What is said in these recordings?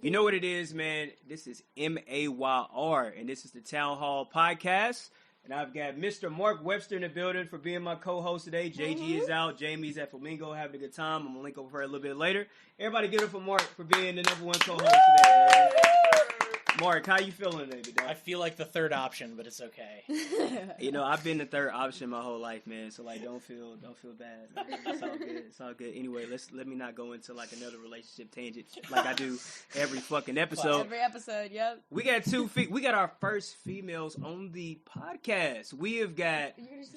You know what it is, man. This is Mayr, and this is the Town Hall Podcast. And I've got Mr. Marc Webster in the building for being my co-host today. JG is out. Jamie's at Flamingo having a good time. I'm going to link over her a little bit later. Everybody give it up for Marc for being the number one co-host today, man. Marc, how you feeling today, big dog? I feel like the third option, but it's okay. You know, I've been the third option my whole life, man. So like, don't feel bad. Man. It's all good. It's all good. Anyway, let me not go into like another relationship tangent like I do every fucking episode. Every episode, yep. We got we got our first females on the podcast. We have got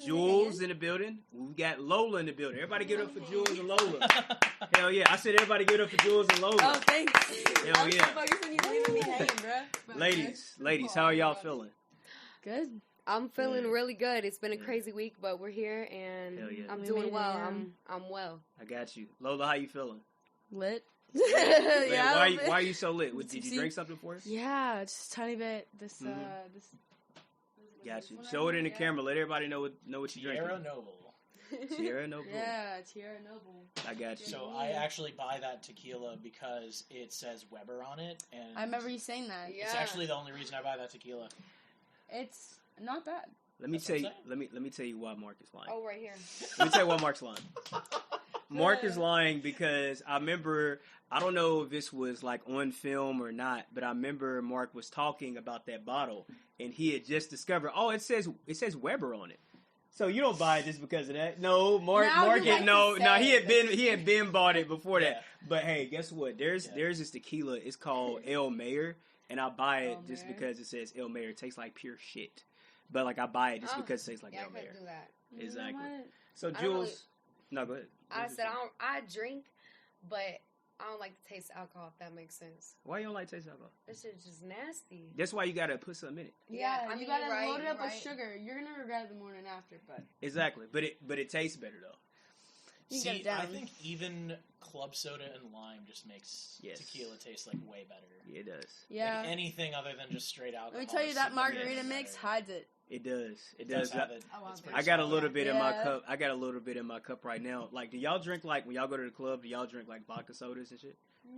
Julez in the building. We got Lolah in the building. Everybody give it up for Julez and Lolah. Hell yeah! I said everybody give it up for Julez and Lolah. Oh, thanks. Hell yeah! You leaving me hanging, bruh. Ladies, how are y'all feeling? Good. I'm feeling really good. It's been a crazy week, but we're here and I'm doing well. I'm well. I got you. Lolah, how you feeling? Lit. Yeah. Why are you so lit? Did you drink something for us? Yeah, just a tiny bit. This. Got you. Show it in the camera. Let everybody know what you drinking. Tierra Noble. Tierra Noble. Yeah, Tierra Noble. I got you. So I actually buy that tequila because it says Weber on it, and I remember you saying that. Yeah. it's actually the only reason I buy that tequila. It's not bad. Let me tell you why Marc is lying. Oh, right here. Let me tell you why Marc's lying. Marc is lying because I remember, I don't know if this was like on film or not, but I remember Marc was talking about that bottle, and he had just discovered, it says Weber on it. So you don't buy it just because of that? No, Marc he had been bought it before that. But hey, guess what? There's this tequila. It's called El Mayr, and I buy it just because it says El Mayr. It tastes like pure shit. But like I buy it just because it tastes like El Mayr. I couldn't do that. Exactly. So Julez, no, go ahead. I said I drink, but I don't like the taste of alcohol, if that makes sense. Why you don't like taste of alcohol? This shit's just nasty. That's why you gotta put something in it. Yeah, I mean, you gotta right, load it up right. with sugar. You're gonna regret it the morning after, but Exactly, but it tastes better though. you can get it down. I think even club soda and lime just makes tequila taste like way better. Yeah, it does. Yeah. Like anything other than just straight alcohol. Let me tell you, that margarita better. mix hides it. It does. It Does does. have it. It's pretty I got a solid. little bit in my cup. I got a little bit in my cup right now. Like, do y'all drink like when y'all go to the club? Do y'all drink like vodka sodas and shit?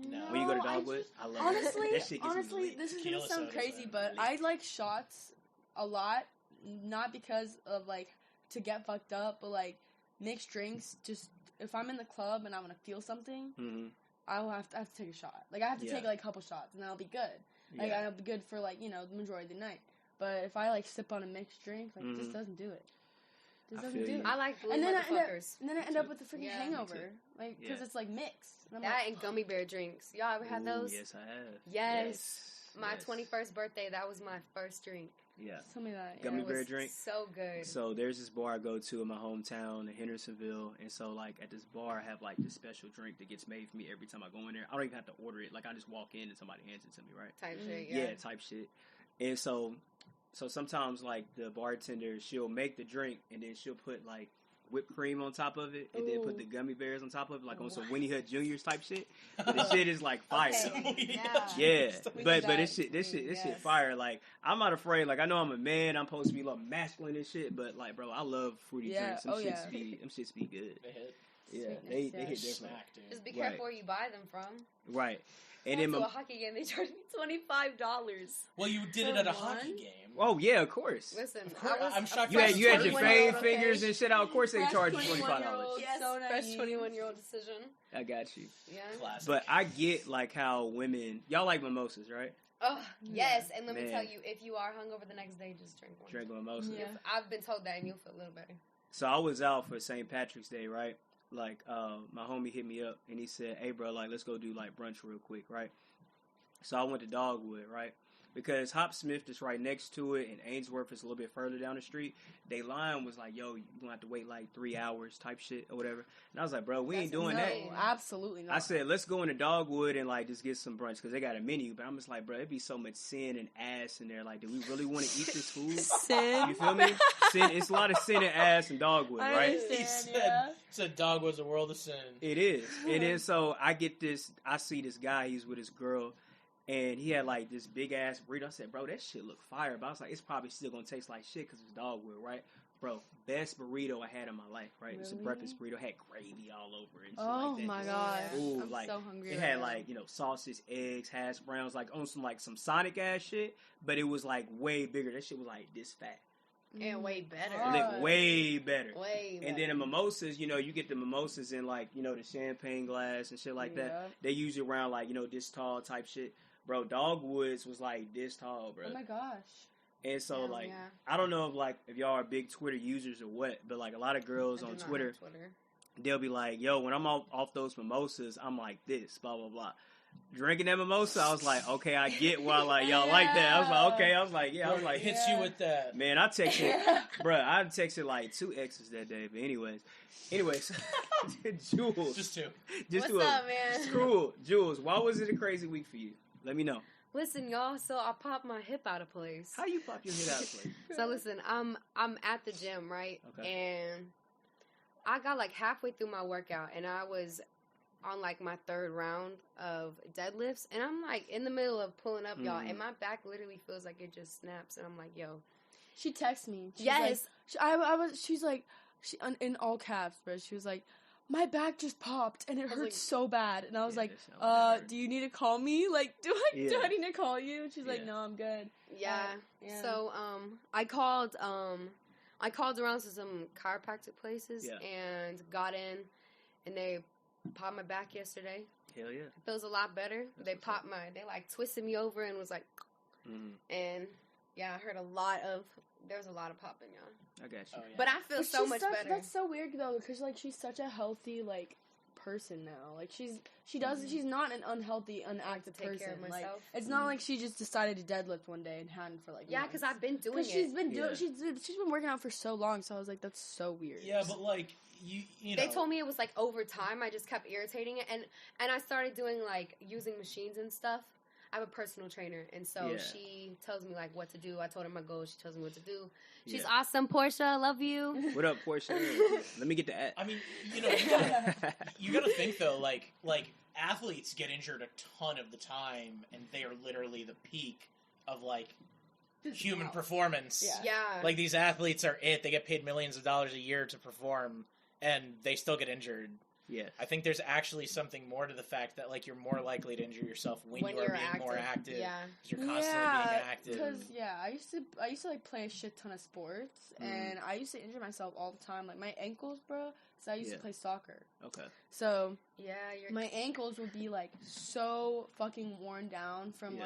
No. When you go to Dogwood, I love honestly, that. That shit gets me lit. this is Tequila gonna sound sodas crazy, are but elite. I like shots a lot, not because of like to get fucked up, but like mixed drinks. Just if I'm in the club and I want to feel something, Mm-hmm. I have to take a shot. Like I have to take like a couple shots, and I'll be good. Like I'll be good for like the majority of the night. But if I like sip on a mixed drink, like it just doesn't do it. Just doesn't do it. I like blue And then motherfuckers. I end up with a freaking Yeah, hangover, like because it's like mixed. And I'm That like, and gummy bear drinks. Y'all ever had those? Yes, I have. Yes. My 21st birthday, that was my first drink. Yeah. tell me that. Gummy It bear was drink? so good. So there's this bar I go to in my hometown in Hendersonville, and so like at this bar I have like this special drink that gets made for me every time I go in there. I don't even have to order it. Like I just walk in and somebody hands it to me, right? Type shit, Yeah, type shit. And so sometimes like the bartender, she'll make the drink and then she'll put like whipped cream on top of it and then put the gummy bears on top of it, like on some Winnie Hood Juniors type shit. But the shit is like fire. Yeah. But this shit fire. Like I'm not afraid. Like I know I'm a man, I'm supposed to be a little masculine and shit, but like bro, I love fruity drinks. Them shits be good. They hit. Yeah, they hit different. Smack, dude. Just be careful where you buy them from. Right. And I then went to a hockey game, they charged me $25. Well, you did it at a hockey game. Oh yeah, of course. Listen, I'm shocked. You had your 21 fame year-old, fingers and shit out. Of course they charge you $25. Yes, fresh 21-year-old decision. I got you. Yeah. Classic. But I get like how women, y'all like mimosas, right? Oh, yes. And let me Man. tell you, if you are hungover the next day, just drink one. Drink a mimosa. Yeah. I've been told that, and you'll feel a little better. So I was out for St. Patrick's Day, right? Like, my homie hit me up and he said, "Hey, bro, like, let's go do like brunch real quick, right?" So I went to Dogwood, right? Because Hop Smith is right next to it, and Ainsworth is a little bit further down the street. They line was like, "Yo, you gonna have to wait like 3 hours," type shit or whatever. And I was like, "Bro, we ain't doing that." Absolutely not. I said, "Let's go into Dogwood and like just get some brunch because they got a menu." But I'm just like, "Bro, it'd be so much sin and ass in there. Like, do we really want to eat this food?" Sin. You feel me? Sin. It's a lot of sin and ass in Dogwood, right? He said dog was a world of sin. It is. It is. So I get this. I see this guy. He's with his girl. And he had like this big ass burrito. I said, "Bro, that shit look fire." But I was like, "It's probably still gonna taste like shit because it's Dogwood, right?" bro, best burrito I had in my life, right? Really? It was a breakfast burrito, had gravy all over it and shit Oh like that. my gosh. Ooh, I'm like, so hungry. it had like, sausage, eggs, hash browns, like on some Sonic ass shit, but it was like way bigger. That shit was like this fat. And way better. Like, way better. Way better. And then the mimosas, you get the mimosas in like, the champagne glass and shit like that. They use it around like, this tall type shit. Bro, Dogwoods was like this tall, bro. Oh my gosh. And so I don't know if y'all are big Twitter users or what, but like a lot of girls on Twitter, they'll be like, yo, when I'm off those mimosas, I'm like this, blah, blah, blah. Drinking that mimosa, I was like, okay, I get why like y'all like that. I was like, okay, I was like, hits you with that. Man, I texted, bruh, I texted like 2 exes that day. But anyways, Jules, just two. What's up, man? Cool, Jules. Why was it a crazy week for you? Let me know. Listen, y'all. So I popped my hip out of place. How you pop your hip out of place? So listen, I'm at the gym, right? Okay. And I got like halfway through my workout, and I was on like my 3rd round of deadlifts, and I'm like in the middle of pulling up, y'all, and my back literally feels like it just snaps, and I'm like, yo. She texted me. Yes. She's like, in all caps, bro. She was like, my back just popped and it hurts so bad. And I was like, do you need to call me? Like, do I need to call you? And she's like, no, I'm good. Yeah. So, I called around to some chiropractic places and got in, and they popped my back yesterday. Hell yeah. It feels a lot better. They like twisted me over and was like, and yeah, I heard there's a lot of popping, y'all. I got you. Oh, yeah. But I feel so much better. That's so weird though, because like she's such a healthy like person now. Like she's not an unhealthy, inactive person. Care of myself. Like it's not like she just decided to deadlift one day and hadn't for like because I've been doing it. She's been working out for so long. So I was like, that's so weird. Yeah, but like you know, they told me it was like over time. I just kept irritating it, and I started doing like using machines and stuff. I have a personal trainer, and so she tells me like what to do. I told her my goals. She tells me what to do. She's awesome, Portia. I love you. What up, Portia? Let me get the ad. I mean, you gotta think though, like athletes get injured a ton of the time, and they are literally the peak of like human performance. Yeah. Like these athletes are it. They get paid millions of dollars a year to perform, and they still get injured. Yeah, I think there's actually something more to the fact that like you're more likely to injure yourself when you are being more active. Yeah, because you're constantly being active. Because I used to like play a shit ton of sports, and I used to injure myself all the time. Like my ankles, bro. So I used to play soccer. Okay. So my ankles would be like so fucking worn down from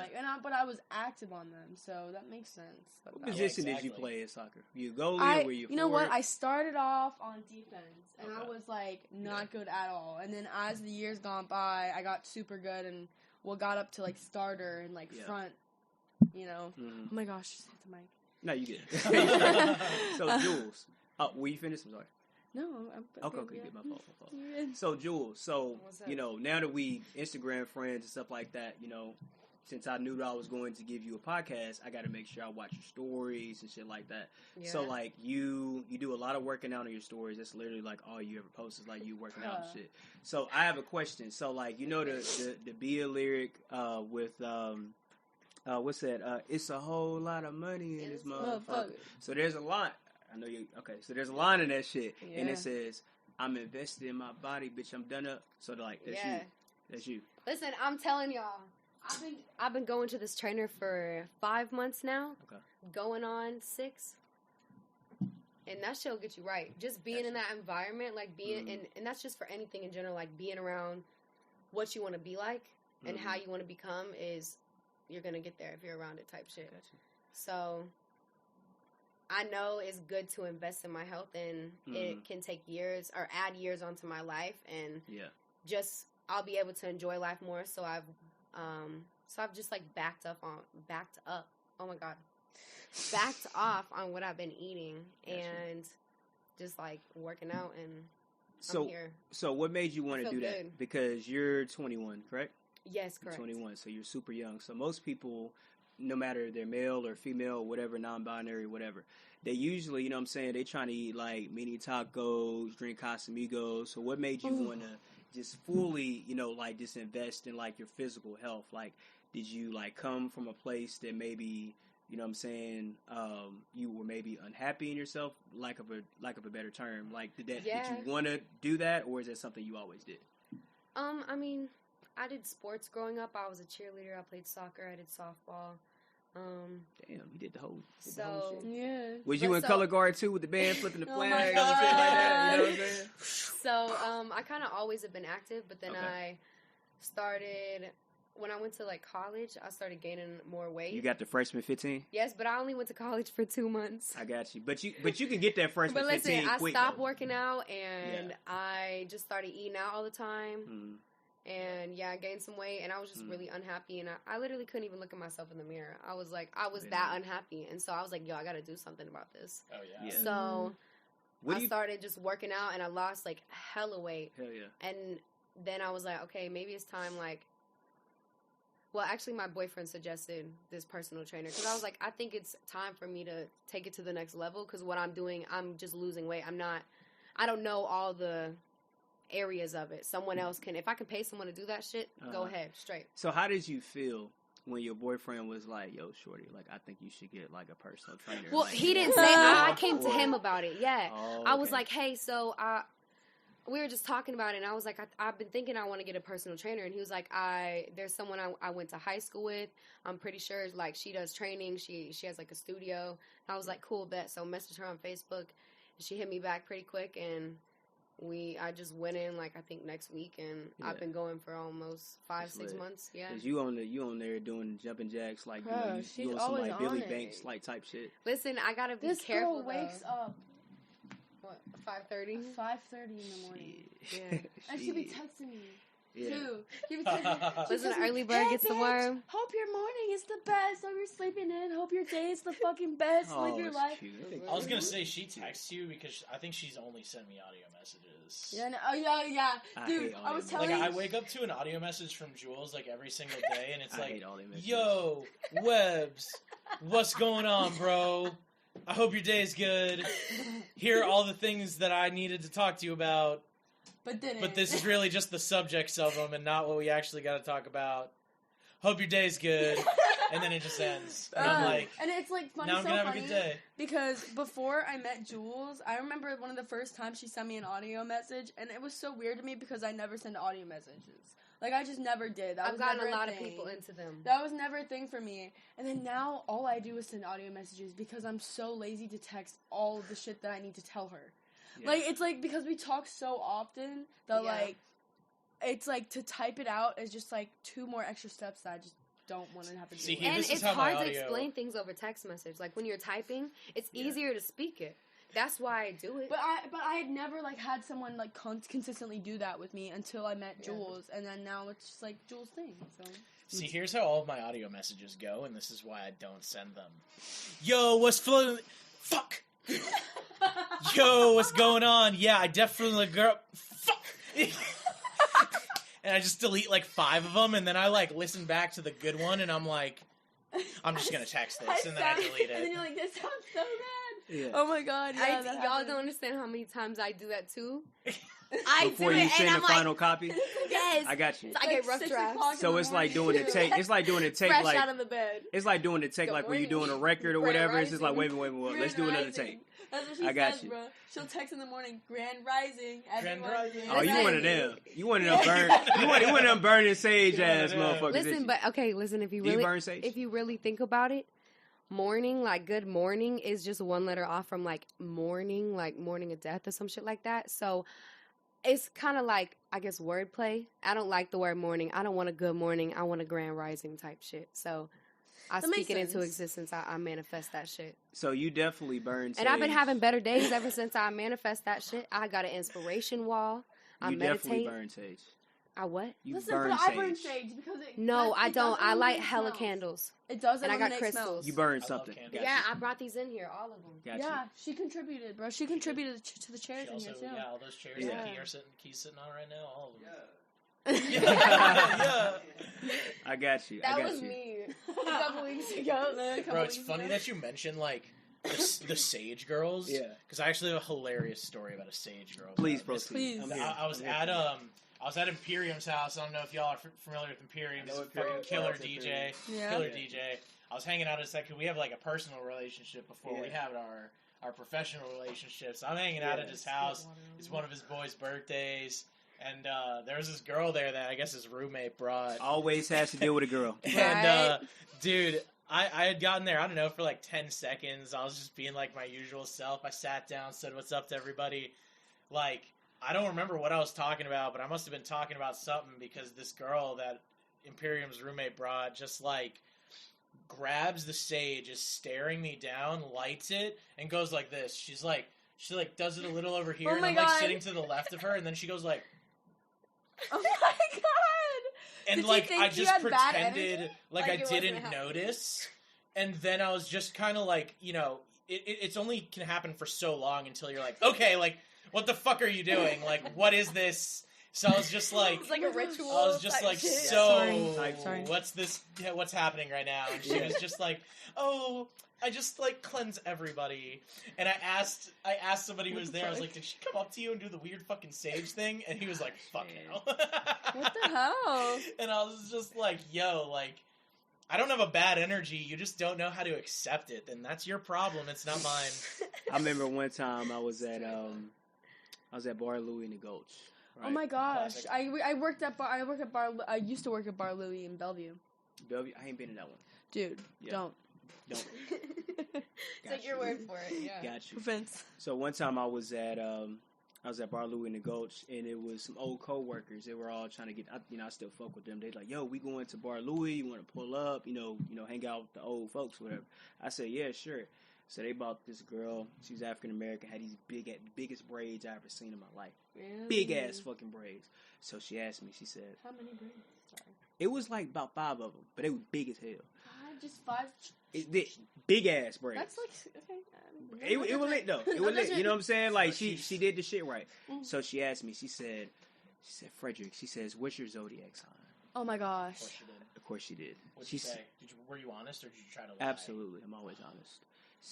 but I was active on them, so that makes sense. What position did you play in soccer? You goalie or were you? You know what? I started off on defense, and I was like not good at all. And then as the years gone by, I got super good and got up to like starter and like front. You know. Oh my gosh! Just hit the mic. No, you get it. So Jules, were you finished? I'm sorry. No, I'm okay, get my fault. So Jules, now that we Instagram friends and stuff like that, since I knew that I was going to give you a podcast, I got to make sure I watch your stories and shit like that. Yeah. So like you do a lot of working out on your stories. That's literally like all you ever post is like you working out and shit. So I have a question. So like the Bia lyric with what's that? It's a whole lot of money in this motherfucker. So there's a lot. I know you. Okay, so there's a line in that shit, and it says, "I'm invested in my body, bitch. I'm done up." So like, that's you. That's you. Listen, I'm telling y'all, I've been going to this trainer for 5 months now. Okay. Going on 6, and that shit'll get you right. Just being in that environment, like being and that's just for anything in general. Like being around what you want to be like and how you want to become you're gonna get there if you're around it. Type shit. Gotcha. So. I know it's good to invest in my health, and it can take years or add years onto my life, and just I'll be able to enjoy life more. So I've just like backed off. Oh my god, backed off on what I've been eating and just like working out, and I'm here. So what made you want to do that? Because you're 21, correct? Yes, correct. You're 21, so you're super young. So most people, no matter they're male or female, whatever, non-binary, whatever, they usually, you know what I'm saying, they trying to eat like mini tacos, drink Casamigos. So what made you want to just fully, like just invest in like your physical health? Like, did you like come from a place that maybe you know what I'm saying, you were maybe unhappy in yourself, lack of a better term. Like, did you want to do that, or is that something you always did? I mean, I did sports growing up. I was a cheerleader. I played soccer. I did softball. Damn, you did the whole shit. Yeah. Was you in color guard too with the band flipping the flag? my You know what I'm saying? So, I kind of always have been active, but then I started, when I went to, like, college, I started gaining more weight. You got the freshman 15? Yes, but I only went to college for 2 months. I got you. But you can get that freshman 15 I quick, stopped though. working out, and I just started eating out all the time. And, I gained some weight, and I was just really unhappy, and I literally couldn't even look at myself in the mirror. I was that unhappy, and so I was like, yo, I got to do something about this. Oh, yeah. So I started just working out, and I lost, like, hella weight. Hell yeah. And then I was like, okay, maybe it's time, like, well, actually, my boyfriend suggested this personal trainer, because I was like, I think it's time for me to take it to the next level, because what I'm doing, I'm just losing weight. I don't know all the areas of it. Someone else can. If I can pay someone to do that shit, go ahead, straight. So how did you feel when your boyfriend was like, yo, shorty, like, I think you should get, like, a personal trainer? Well, like, he didn't say I came to him about it. Yeah. Oh, I was like, hey, so we were just talking about it, and I was like, I've been thinking I want to get a personal trainer, and he was like, there's someone I went to high school with. I'm pretty sure, like, she does training. She has, like, a studio. And I was like, cool, bet. So I messaged her on Facebook, and she hit me back pretty quick, and I just went in, like, I think next week, and I've been going for almost 5-6 months. Yeah. Cause you on there doing jumping jacks, like, you doing some like Billy Banks like type shit. Listen, I gotta be careful. This girl wakes up. What, 5:30? 5:30 in the morning. Yeah. And she'll be texting me. Yeah. Too. She'll be texting me. Listen, early bird gets the worm. Hope your morning is the best. Hope you're sleeping in. Hope your day is the fucking best. Live your life. Cute. I was gonna say she texts you because I think she's only sent me audio messages. Yeah, no, dude, I was telling you. you. Like, I wake up to an audio message from Julez, like, every single day, and it's like, hate yo, Webs, what's going on, bro? I hope your day is good. Here are all the things that I needed to talk to you about. But this is really just the subjects of them and not what we actually got to talk about. Hope your day's good. And then it just ends. And I'm like, and it's like funny, now I'm going to have a good day. Because before I met Julez, I remember one of the first times she sent me an audio message, and it was so weird to me because I never send audio messages. Like, I just never did. I've gotten a lot of people into them. That was never a thing for me. And then now, all I do is send audio messages because I'm so lazy to text all of the shit that I need to tell her. Yeah. Like, it's like, because we talk so often that, like, it's like, to type it out is just, like, 2 more extra steps that I just don't want to have to do. And it's hard to explain things over text message. Like, when you're typing, it's easier to speak it. That's why I do it. But I had never, like, had someone, like, consistently do that with me until I met Julez, and then now it's just, like, Julez' thing, so. See, here's how all of my audio messages go, and this is why I don't send them. Yo, what's floating? Fuck! Yo, what's going on? Yeah, I definitely fuck! And I just delete, like, 5 of them, and then I, like, listen back to the good one, and I'm like, I'm just gonna text this, and then I delete it. And then you're like, this sounds so bad. Yeah. Oh my god, yeah. Y'all don't understand how many times I do that, too. Before you send the final copy? Yes. I got you. I get rough drafts. So it's like doing the take. It's like doing the take. Fresh like, out of the bed. It's like doing the take, like when you're doing a record or whatever. It's just like, wait, let's do another take. That's what she says, bro. She'll text in the morning, Grand Rising. Grand Rising. Oh, you one of them. You one of them burn. You one of them burning sage ass motherfuckers. Listen, but okay, listen. If you really think about it, morning, like good morning, is just 1 letter off from like mourning of death or some shit like that. So it's kind of like, I guess, wordplay. I don't like the word morning. I don't want a good morning. I want a grand rising type shit. So I speak it into existence. I manifest that shit. So you definitely burn sage. And I've been having better days ever since I manifest that shit. I got an inspiration wall. I meditate. You definitely burn sage. I what? Listen, but I burn sage because it. No, I don't. I light hella candles. It does. And I got crystals. Smells. You burn something. Yeah, I brought these in here, all of them. Yeah, she contributed, bro. She contributed to the chairs in here too. Yeah, all those chairs that Key's sitting on right now, all of them. Yeah. I got you. That was me a couple weeks ago. Bro, it's funny that you mentioned like the Sage Girls. Yeah. Because I actually have a hilarious story about a Sage Girl. Please, bro. Please. I was at I was at Imperium's house. I don't know if y'all are familiar with Imperium. He's a fucking killer DJ. Yeah. Killer DJ. I was hanging out at his second. We have like a personal relationship before we have our professional relationships. I'm hanging out at his house. It's one of his boys' birthdays. And there was this girl there that I guess his roommate brought. Always has to deal with a girl. And, dude, I had gotten there, I don't know, for like 10 seconds. I was just being like my usual self. I sat down, said what's up to everybody. Like, I don't remember what I was talking about, but I must have been talking about something because this girl that Imperium's roommate brought just like grabs the sage, is staring me down, lights it, and goes like this. She does it a little over here, and I'm like sitting to the left of her, and then she goes like, oh my god! And like I just pretended like I didn't notice, and then I was just kind of like, you know, it's only can happen for so long until you're like, okay, like what the fuck are you doing? Like what is this? So I was just like, it's like a ritual. I was just like, shit. Sorry. What's this? What's happening right now? And she was just like, oh, I just like cleanse everybody. And I asked somebody who was there. I was like, did she come up to you and do the weird fucking sage thing? And he was like, fuck no. What the hell? And I was just like, yo, like, I don't have a bad energy. You just don't know how to accept it. Then that's your problem. It's not mine. I remember one time I was at Bar Louie in the Gulch. Right? Oh my gosh! I worked at Bar. I used to work at Bar Louie in Bellevue. Bellevue, I ain't been in that one. Dude, don't. Take your word for it. Yeah. Got you. Vince. So one time I was at Bar Louie in the Gulch, and it was some old co-workers. They were all trying to get, I still fuck with them. They like, yo, we going to Bar Louie. You want to pull up? You know, hang out with the old folks, whatever. I said, yeah, sure. So they bought this girl. She was African American. Had these biggest braids I ever seen in my life. Really? Big ass fucking braids. So she asked me. She said, "How many braids?" Sorry. It was like about 5 of them, but they were big as hell. Just 5. Big ass braids. That's like okay. It was lit though. It was lit. You know what I'm saying? Like she did the shit right. Mm-hmm. So she asked me. She said, Frederick. She says, "What's your zodiac sign?" Oh my gosh. Of course she did. What'd she say? Were you honest or did you try to lie? Absolutely. I'm always honest.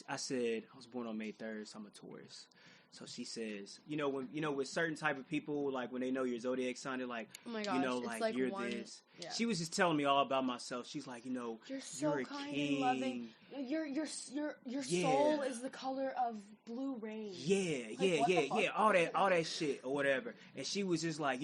I said I was born on May 3rd, so I'm a Taurus. So she says, with certain type of people, like when they know your zodiac sign, they're like, oh my gosh, like you're this. Yeah. She was just telling me all about myself. She's like, you're a kind king. And loving. Your soul is the color of blue rain. Yeah. All that shit or whatever. And she was just like,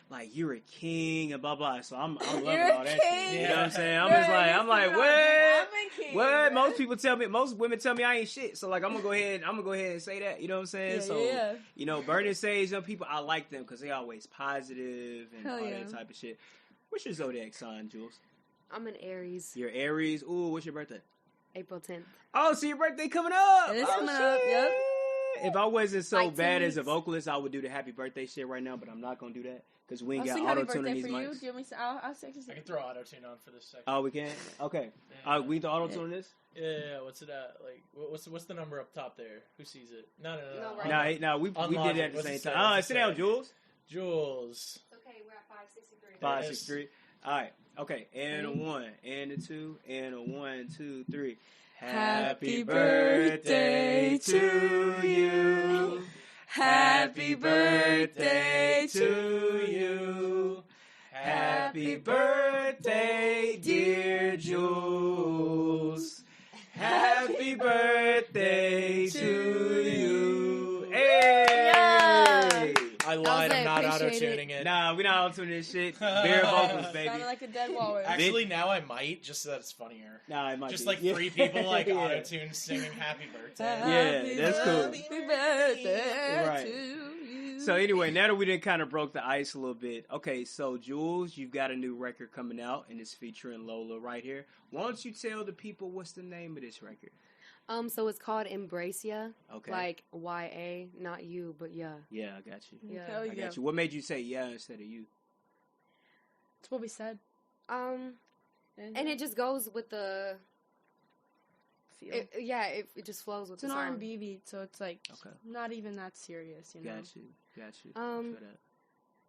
like you're a king and blah blah. So I'm loving all that shit. You know what I'm saying? I'm like, what? What? Most women tell me I ain't shit. So like I'm gonna go ahead and say that. You know what I'm saying? Burning sage, young people, I like them because they always positive and all that type of shit. What's your zodiac sign, Jules? I'm an Aries. You're Aries. Ooh, what's your birthday? April 10th. Oh, so your birthday coming up. It is coming up, yep. If I wasn't so bad as a vocalist, I would do the happy birthday shit right now, but I'm not going to do that because we ain't got auto-tune in these mics. Do you want me to I'll say I can throw auto-tune on for this second. Oh, we can? Okay. We can throw auto-tune on this? Yeah, what's it at? Like, what's the number up top there? Who sees it? No. No, we did it at the same time. Sit down, Jules. Jules. Okay, we're at 563. 563. All right. Okay. And a 1, and a 2, and a 1, 2, 3. Happy birthday to you. Happy birthday to you. Happy birthday, dear Jules. Happy birthday to you. Hey! I lied. I'm not auto-tuning it. Nah, we're not auto-tuning this shit. Bare vocals, baby. Sounded like a dead walrus. Actually, now I might, just so that it's funnier. Nah, it might just be. Like 3 people like auto-tune singing happy Yeah, birthday. that's cool. Happy birthday to you. So anyway, now that we done kind of broke the ice a little bit, okay, so Jules, you've got a new record coming out, and it's featuring Lola right here. Why don't you tell the people what's the name of this record? So it's called Embrace Ya. Okay. Like Y-A, not you, but yeah. Yeah, I got you. Yeah. I got you. What made you say yeah instead of you? That's what we said. And it just goes with the feel. It just flows with the song. It's an R&B beat, so it's like not even that serious, you know. Got you.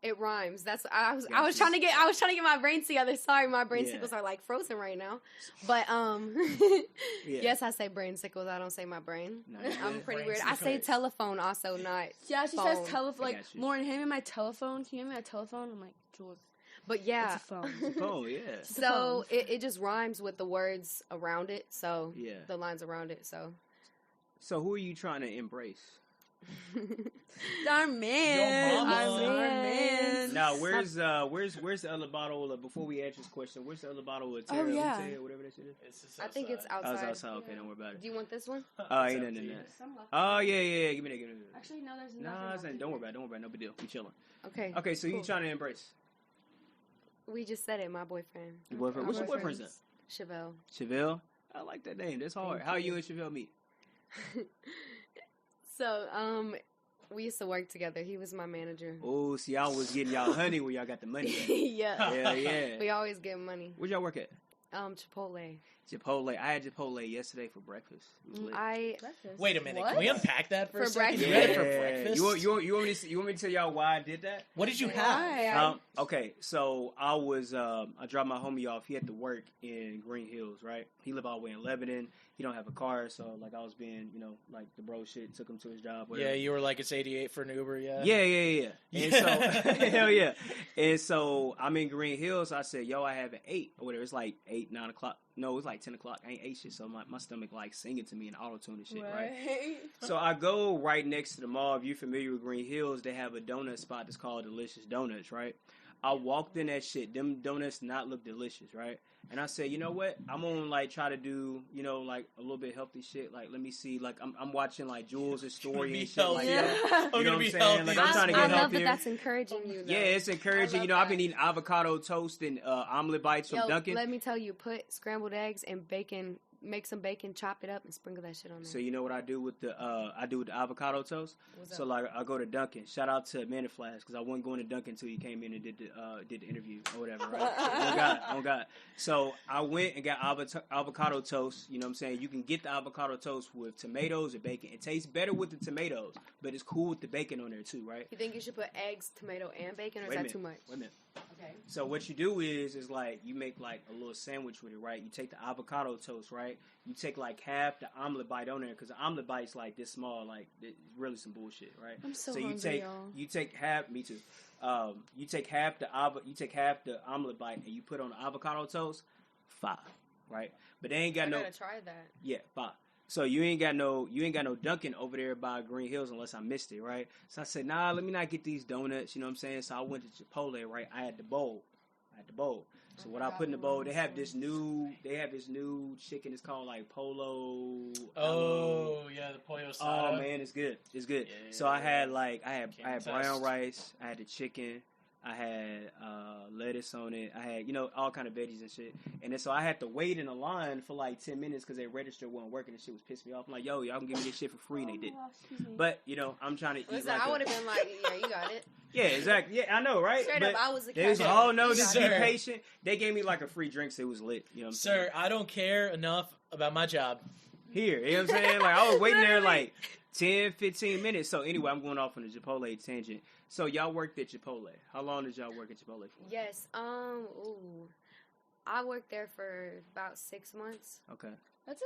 It rhymes. That's I was trying to get my brains together. Sorry, my brain-sickles are like frozen right now. But yes, I say brain-sickles. I don't say my brain. No, I'm pretty weird. I say telephone also, not she phone. says telephone. Like, Lauren, hand me my telephone. Can you hand me my telephone? I'm like, Jules. But yeah, it's a phone. It's a phone, yeah. So it just rhymes with the words around it. So the lines around it. So who are you trying to embrace? Our man. Now, where's the other bottle before we answer this question? Where's the other bottle of Tierra Noble or whatever that shit is? I think it's outside. Oh, it's outside. Okay, don't worry about it. Do you want this one? Ain't nothing in that. Oh yeah. Give me that. Actually, no, there's nothing. Don't worry about it. No big deal. We chilling. Okay. So you trying to embrace? We just said it. My boyfriend. Your boyfriend? What's your boyfriend's name? Chauvelle. Chauvelle? I like that name. That's hard. How you and Chauvelle meet? So, we used to work together. He was my manager. Oh, see, I was getting y'all honey when y'all got the money. Yeah. We always get money. Where'd y'all work at? Chipotle. I had Chipotle yesterday for breakfast. Breakfast? Wait a minute. What? Can we unpack that for a second? You had it for breakfast? You want me to tell y'all why I did that? What did you have? Okay, so I dropped my homie off. He had to work in Green Hills, right? He lived all the way in Lebanon. He don't have a car, so like I was being, like the bro shit, took him to his job. Whatever. Yeah, you were like, it's 88 for an Uber, yeah. Yeah. And so, hell yeah. And so I'm in Green Hills. I said, yo, I have an 8 or whatever. It's like 8, 9 o'clock. No, it was like 10 o'clock. I ain't ate shit, so my stomach like singing to me in auto-tune and shit, right? So I go right next to the mall. If you're familiar with Green Hills, they have a donut spot that's called Delicious Donuts, right? I walked in that shit. Them donuts did not look delicious, right? And I said, you know what? I'm gonna like try to do, like a little bit healthy shit. Like, let me see. Like, I'm watching like Julez' story and shit like that. You know what I'm saying? Like, I'm trying to get healthier. I love that that's encouraging you, though. Yeah, it's encouraging. I've been eating avocado toast and omelet bites from Dunkin. Let me tell you, put scrambled eggs and bacon. Make some bacon, chop it up, and sprinkle that shit on there. So you know what I do with the avocado toast? So like I go to Dunkin. Shout out to Manny Flash because I wasn't going to Dunkin until you came in and did the interview or whatever. Right? Oh God. So I went and got avocado toast. You know what I'm saying? You can get the avocado toast with tomatoes or bacon. It tastes better with the tomatoes, but it's cool with the bacon on there too, right? You think you should put eggs, tomato, and bacon, or is that too much? Wait a minute. Okay. So what you do is like you make like a little sandwich with it, right? You take the avocado toast, right? You take like half the omelet bite on there because the omelet bite's like this small, like it's really some bullshit, right? I'm so hungry, you take half. Me too. You take half the omelet bite and you put on the avocado toast. 5, right? But they ain't got I gotta try that. Yeah, 5. So you ain't got no Dunkin' over there by Green Hills unless I missed it, right? So I said, nah, let me not get these donuts, you know what I'm saying? So I went to Chipotle, right? I had the bowl. So what I put in the bowl, they have this new chicken. It's called like Polo. Oh yeah, the pollo asada. Oh man, it's good. Yeah, so I had brown rice. I had the chicken. I had lettuce on it. I had, all kind of veggies and shit. And then so I had to wait in a line for like 10 minutes because their register wasn't working and shit was pissing me off. I'm like, yo, y'all can give me this shit for free, and they didn't. But, I'm trying to eat. Listen, I would have been like, yeah, you got it. Yeah, exactly. Yeah, I know, right? Straight but up, I was a they was, oh, no, just be Sir. patient. They gave me like a free drink, so it was lit. You know what I'm saying? Sir, I don't care enough about my job. Here, you know what I'm saying? Like, I was waiting there like 10, 15 minutes. So anyway, I'm going off on the Chipotle tangent. So y'all worked at Chipotle. How long did y'all work at Chipotle for? Yes. I worked there for about 6 months. Okay. That's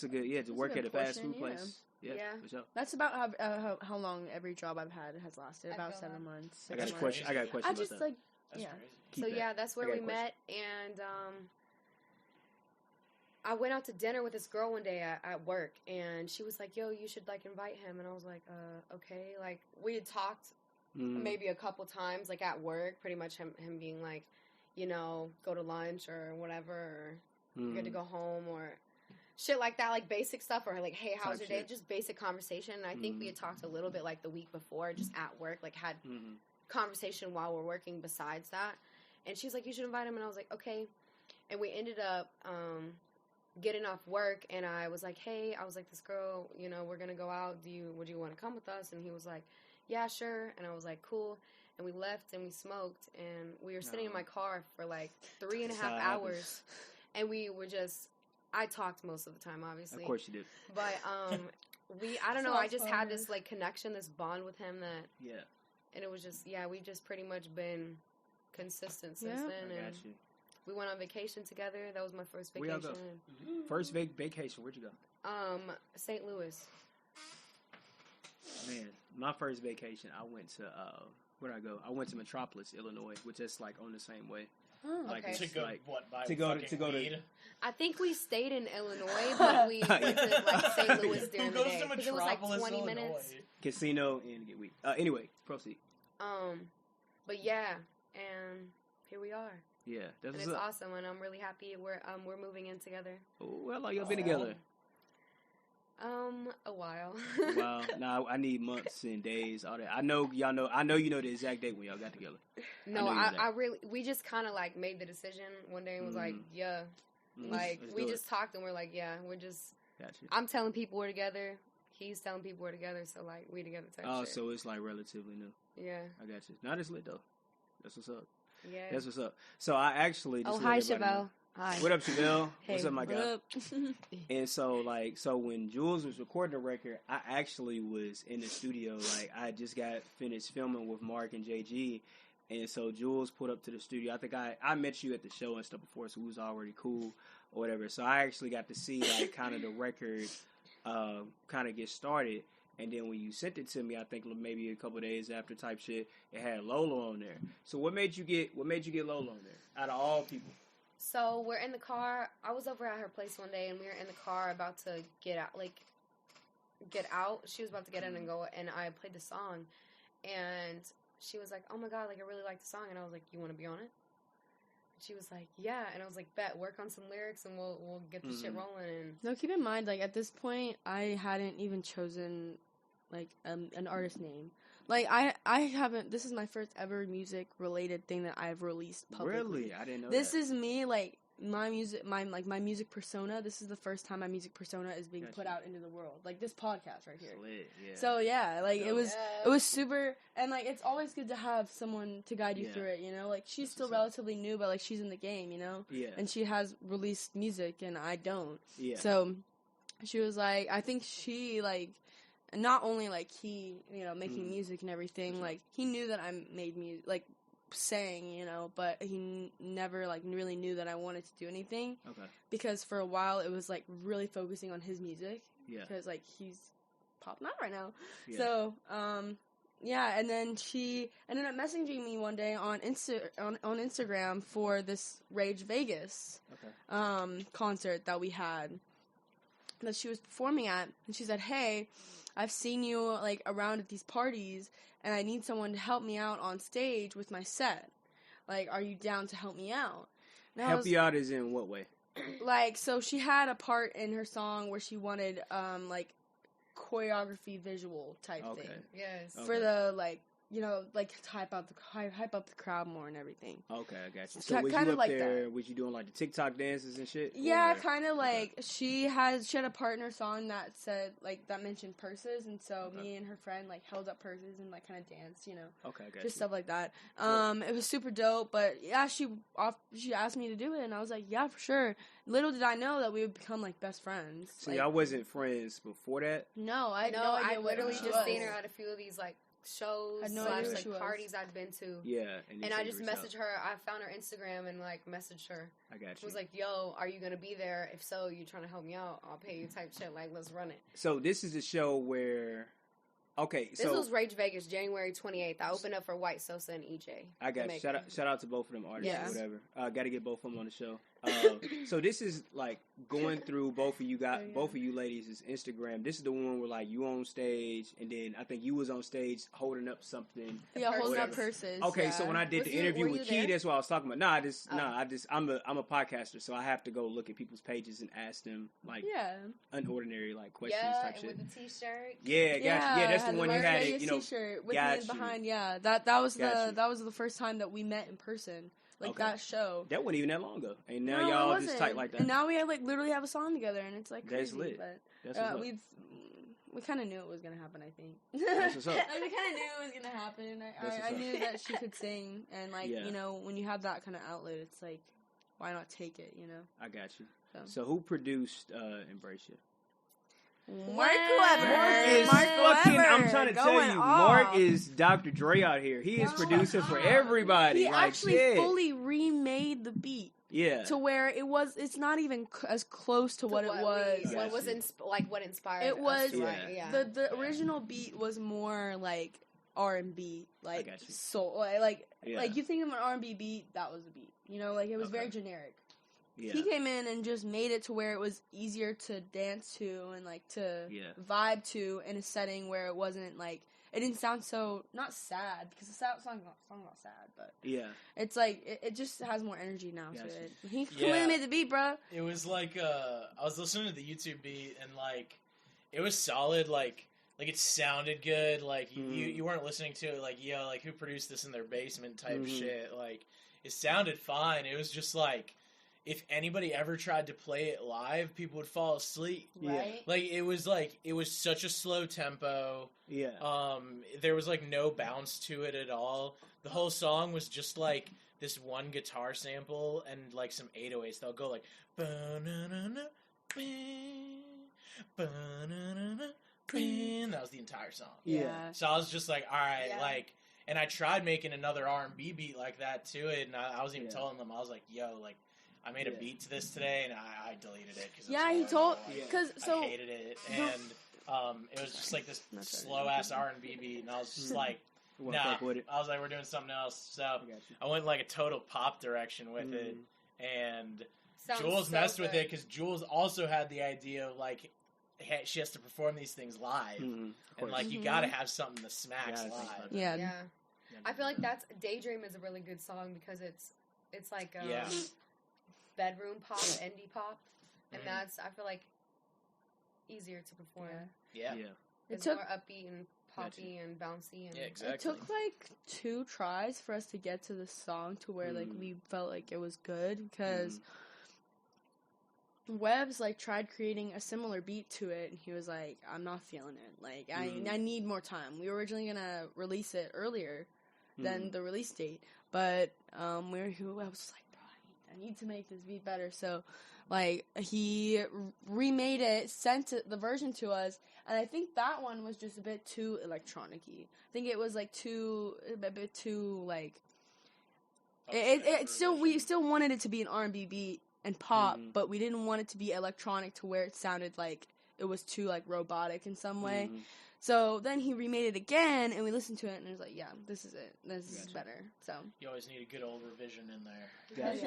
a good. Yeah, to work at a fast food place. Yeah. For sure. That's about how long every job I've had has lasted. About 7 months. I got a question. about that. That's crazy. That's where we met, and I went out to dinner with this girl one day at work, and she was like, yo, you should like invite him, and I was like, okay. Like, we had talked maybe a couple times, like at work, pretty much him being like, go to lunch or whatever, or you're good to go home, or shit like that, like basic stuff, or like, hey, how's your day? Just basic conversation. And I think we had talked a little bit like the week before, just at work, like had conversation while we're working besides that. And she's like, you should invite him, and I was like, okay. And we ended up getting off work, and I was like, hey, this girl, we're gonna go out. Would you want to come with us? And he was like, yeah, sure. And I was like, cool. And we left and we smoked, and we were sitting in my car for like 3.5 hours, and we were just. I talked most of the time, obviously. Of course you did. But I don't know. I just had this like connection, this bond with him that And it was just, we've just pretty much been consistent since then. I and got you. We went on vacation together. That was my first vacation. Where'd y'all go? First vacation, where'd you go? St. Louis. Man, my first vacation, I went to, where'd I go? I went to Metropolis, Illinois, which is like on the same way. Oh, like, okay. To go, like, what, buy to go weed? I think we stayed in Illinois, but we went to like St. Louis during the day. Because it was like 20 minutes. Casino and get weed. Anyway, proceed. But yeah, and here we are. Yeah, that's and it's awesome, and I'm really happy we're moving in together. Oh, how long y'all been together? A while. Wow. Nah, I need months and days, all that. I know y'all know. I know you know the exact date when y'all got together. No, I really. We just kind of like made the decision one day and was like, yeah, like we just talked and we're like, yeah, we're just. Gotcha. I'm telling people we're together. He's telling people we're together. So like we together type shit. So it's like relatively new. Yeah. I got you. Not as lit though. That's what's up. Yeah. That's what's up. So I actually. Just hi, Chauvelle. Hi. What up, Chauvelle? Hey, what's up, my guy? Up? And so when Julez was recording the record, I actually was in the studio. Like I just got finished filming with Marc and JG, and so Julez pulled up to the studio. I think I met you at the show and stuff before, so we was already cool or whatever. So I actually got to see like kind of the record kind of get started. And then when you sent it to me, I think maybe a couple of days after type shit, it had Lolah on there. So what made you get Lolah on there out of all people? So we're in the car. I was over at her place one day, and we were in the car about to get out. She was about to get in and go, and I played the song, and she was like, "Oh my god, like I really like the song," and I was like, "You want to be on it?" She was like, "Yeah," and I was like, "Bet, work on some lyrics, and we'll get the shit rolling." And no, keep in mind, like at this point, I hadn't even chosen like an artist name. Like I haven't. This is my first ever music related thing that I've released publicly. Really, I didn't know. This is me, like my music, my music persona. This is the first time my music persona is being put out into the world. Like this podcast right here. Lit, yeah. So yeah, like it was super, and like it's always good to have someone to guide you through it. You know, like she's still relatively new, but like she's in the game. You know, and she has released music, and I don't. Yeah. So she was like, I think she like. Not only like he, you know, making music and everything, like he knew that I made music, like sang, you know, but he never like really knew that I wanted to do anything. Okay. Because for a while it was like really focusing on his music. Yeah. Because like he's popping out right now. Yeah. So, yeah, and then she ended up messaging me one day on Instagram for this Rage Vegas concert that we had that she was performing at, and she said, "Hey, I've seen you, like, around at these parties, and I need someone to help me out on stage with my set. Like, are you down to help me out?" And help you out is in what way? Like, so she had a part in her song where she wanted, like, choreography visual type thing. Yes. For the, like, you know, like, hype up the crowd more and everything. Okay, I got you. So was you up like there, that. Was you doing, like, the TikTok dances and shit? Yeah, kind of like, she had a partner song that said, like, that mentioned purses, and so me and her friend, like, held up purses and, like, kind of danced, you know. Okay, I got you. Just stuff like that. It was super dope, but, yeah, she asked me to do it, and I was like, yeah, for sure. Little did I know that we would become, like, best friends. So y'all wasn't friends before that? No, I literally just seen her at a few of these, like, shows / parties I'd been to. Yeah. And I just messaged her. I found her Instagram and like messaged her. I got you. I was like, "Yo, are you gonna be there? If so, you trying to help me out? I'll pay you type shit. Like, let's run it." So this is a show where this was Rage Vegas, January 28th. I opened up for White Sosa and EJ. I got you. Shout out to both of them artists or whatever. Got to get both of them on the show. So this is like going through both of you ladies' Instagram. This is the one where like you on stage, and then I think you was on stage holding up something. Yeah, holding up purses. Okay, so when I did the interview with Key, that's what I was talking about. I'm a podcaster, so I have to go look at people's pages and ask them like unordinary like questions type shit. With the t-shirt. Yeah, gotcha. Yeah, that's the one you had it. You know, t-shirt with me behind. Yeah, that was the first time that we met in person. Like that show. That wasn't even that long ago. And now y'all just tight like that. And now we like literally have a song together, and it's like crazy. That's lit. But we kind of knew it was gonna happen. I think. That's what's up. Like, we kind of knew it was gonna happen. I knew that she could sing, and like you know, when you have that kind of outlet, it's like, why not take it? You know. I got you. So who produced Embrace You? Mark Webber. I'm trying to tell you, Mark is Dr. Dre out here. He is producing for everybody. He actually fully remade the beat. Yeah. To where it's not even as close to what it was. What inspired it was, us to write. Yeah. The original beat was more like R&B, like soul. Like you think of an R&B beat, that was the beat. You know, like it was very generic. Yeah. He came in and just made it to where it was easier to dance to and like to vibe to in a setting where it wasn't like it didn't sound so not sad because the song's not sad, but it's like it just has more energy now to it. He really made the beat, bro. It was like I was listening to the YouTube beat and like it was solid, like it sounded good, like you weren't listening to it like like who produced this in their basement type shit. Like it sounded fine. It was just like if anybody ever tried to play it live, people would fall asleep. Right. Like it was such a slow tempo. Yeah. There was like no bounce to it at all. The whole song was just like this one guitar sample and like some 808s. They'll go like ba-na-na-na, ba-na-na-na, and that was the entire song. Yeah. So I was just like, all right, like, and I tried making another R&B beat like that to it, and I was even telling them, I was like, yo, like, I made a beat to this today, and I deleted it. Cause he told... I hated it, and it was just like this slow-ass R&B beat, and I was just like, nah. I was like, we're doing something else. So I went like a total pop direction with it, and Jules messed with it, because Jules also had the idea of, like, she has to perform these things live, and, like, you gotta have something that smacks live. Yeah. I feel like Daydream is a really good song, because it's like... bedroom pop, indie pop, and that's, I feel like, easier to perform. Yeah. It's more upbeat and poppy and bouncy. And exactly. It took like 2 tries for us to get to the song to where like we felt like it was good, because Webbs like tried creating a similar beat to it, and he was like, I'm not feeling it. Like I need more time. We were originally gonna release it earlier than the release date, but I was like, I need to make this beat better. So, like, he remade it, sent the version to us, and I think that one was just a bit too electronic-y. I think it was, like, a bit too, like... We still wanted it to be an R&B beat and pop, but we didn't want it to be electronic to where it sounded like it was too, like, robotic in some way. So then he remade it again, and we listened to it, and it was like, yeah, this is it. This is better. So you always need a good old revision in there. That's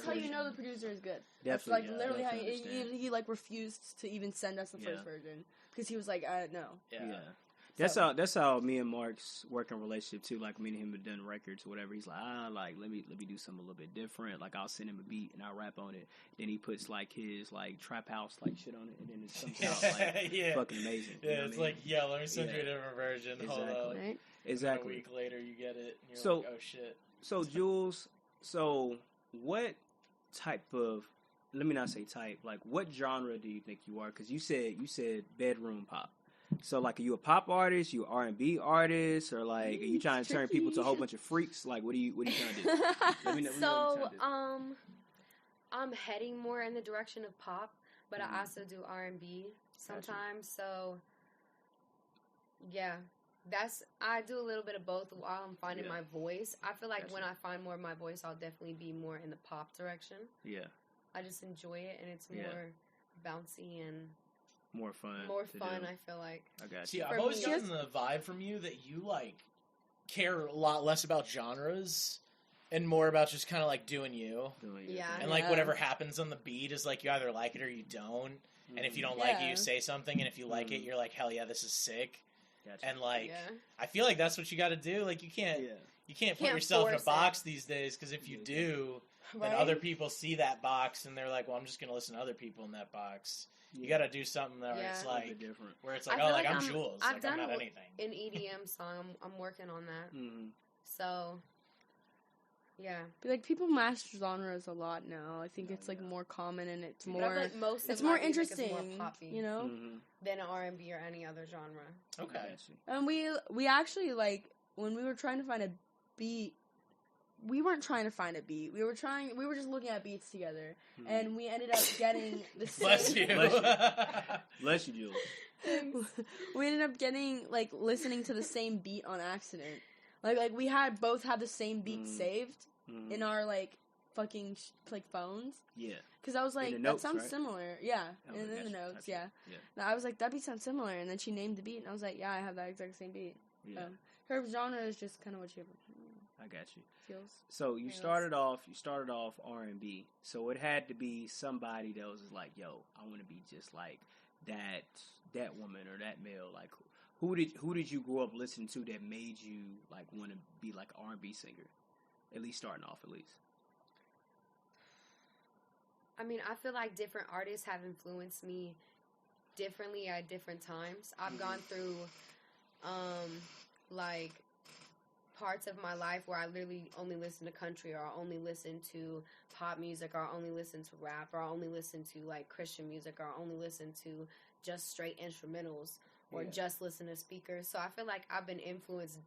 how you know the producer is good. Definitely. That's like literally how he like refused to even send us the first version, because he was like, no. Yeah. That's how me and Marc's working relationship too. Like me and him have done records or whatever. He's like, like let me do something a little bit different. Like I'll send him a beat and I'll rap on it. Then he puts like his like trap house like shit on it, and then it comes out like fucking amazing. Yeah, it's like let me send you a different version. Exactly. Hold up. Right? Exactly. A week later you get it. And you're like, oh shit. So Jules, what type of, let me not say type, like what genre do you think you are? Because you said bedroom pop. So, like, are you a pop artist? You R&B artist? Or, like, are you trying to turn people to a whole bunch of freaks? Like, what are you trying to do? Let me know I'm heading more in the direction of pop, but I also do R&B sometimes. So, yeah, I do a little bit of both while I'm finding my voice. I feel like when I find more of my voice, I'll definitely be more in the pop direction. Yeah. I just enjoy it, and it's more bouncy and... More fun, I feel like. I got you. See, I've always gotten the vibe from you that you, like, care a lot less about genres and more about just kind of, like, doing you. And, like, whatever happens on the beat is, like, you either like it or you don't. And if you don't like it, you say something. And if you like it, you're like, hell yeah, this is sick. Gotcha. And, like, I feel like that's what you got to do. Like, you can't put yourself in a box these days, because if you do, then other people see that box and they're like, well, I'm just going to listen to other people in that box. You gotta do something that it's like different. Where it's like, I'm Jules. I've done I'm not anything. An EDM song. I'm working on that. So, yeah. But like people master genres a lot now. I think it's like more common, and it's more. It's more interesting, more poppy, you know, than R&B or any other genre. Okay. And we actually like when we were trying to find a beat we weren't trying to find a beat. We were just looking at beats together, and we ended up getting the same. Bless you. Bless you, Jules. We ended up getting like listening to the same beat on accident. Like we both had the same beat saved in our like fucking like phones. Yeah. Because I was like, that notes, sounds right? similar. Yeah, Oh, in the notes. gotcha. Yeah. Now, I was like, that beat sounds similar, and then she named the beat, and I was like, yeah, I have that exact same beat. Yeah. Her genre is just kind of what she I got you. feels. So you started off R&B. So it had to be somebody that was like, yo, I want to be just like that woman or that male. Like, who did you grow up listening to that made you like want to be like an R&B singer? At least starting off, at least. I mean, I feel like different artists have influenced me differently at different times. I've gone through, like, parts of my life where I literally only listen to country, or I only listen to pop music, or I only listen to rap, or I only listen to, like, Christian music, or I only listen to just straight instrumentals, or just listen to speakers. So I feel like I've been influenced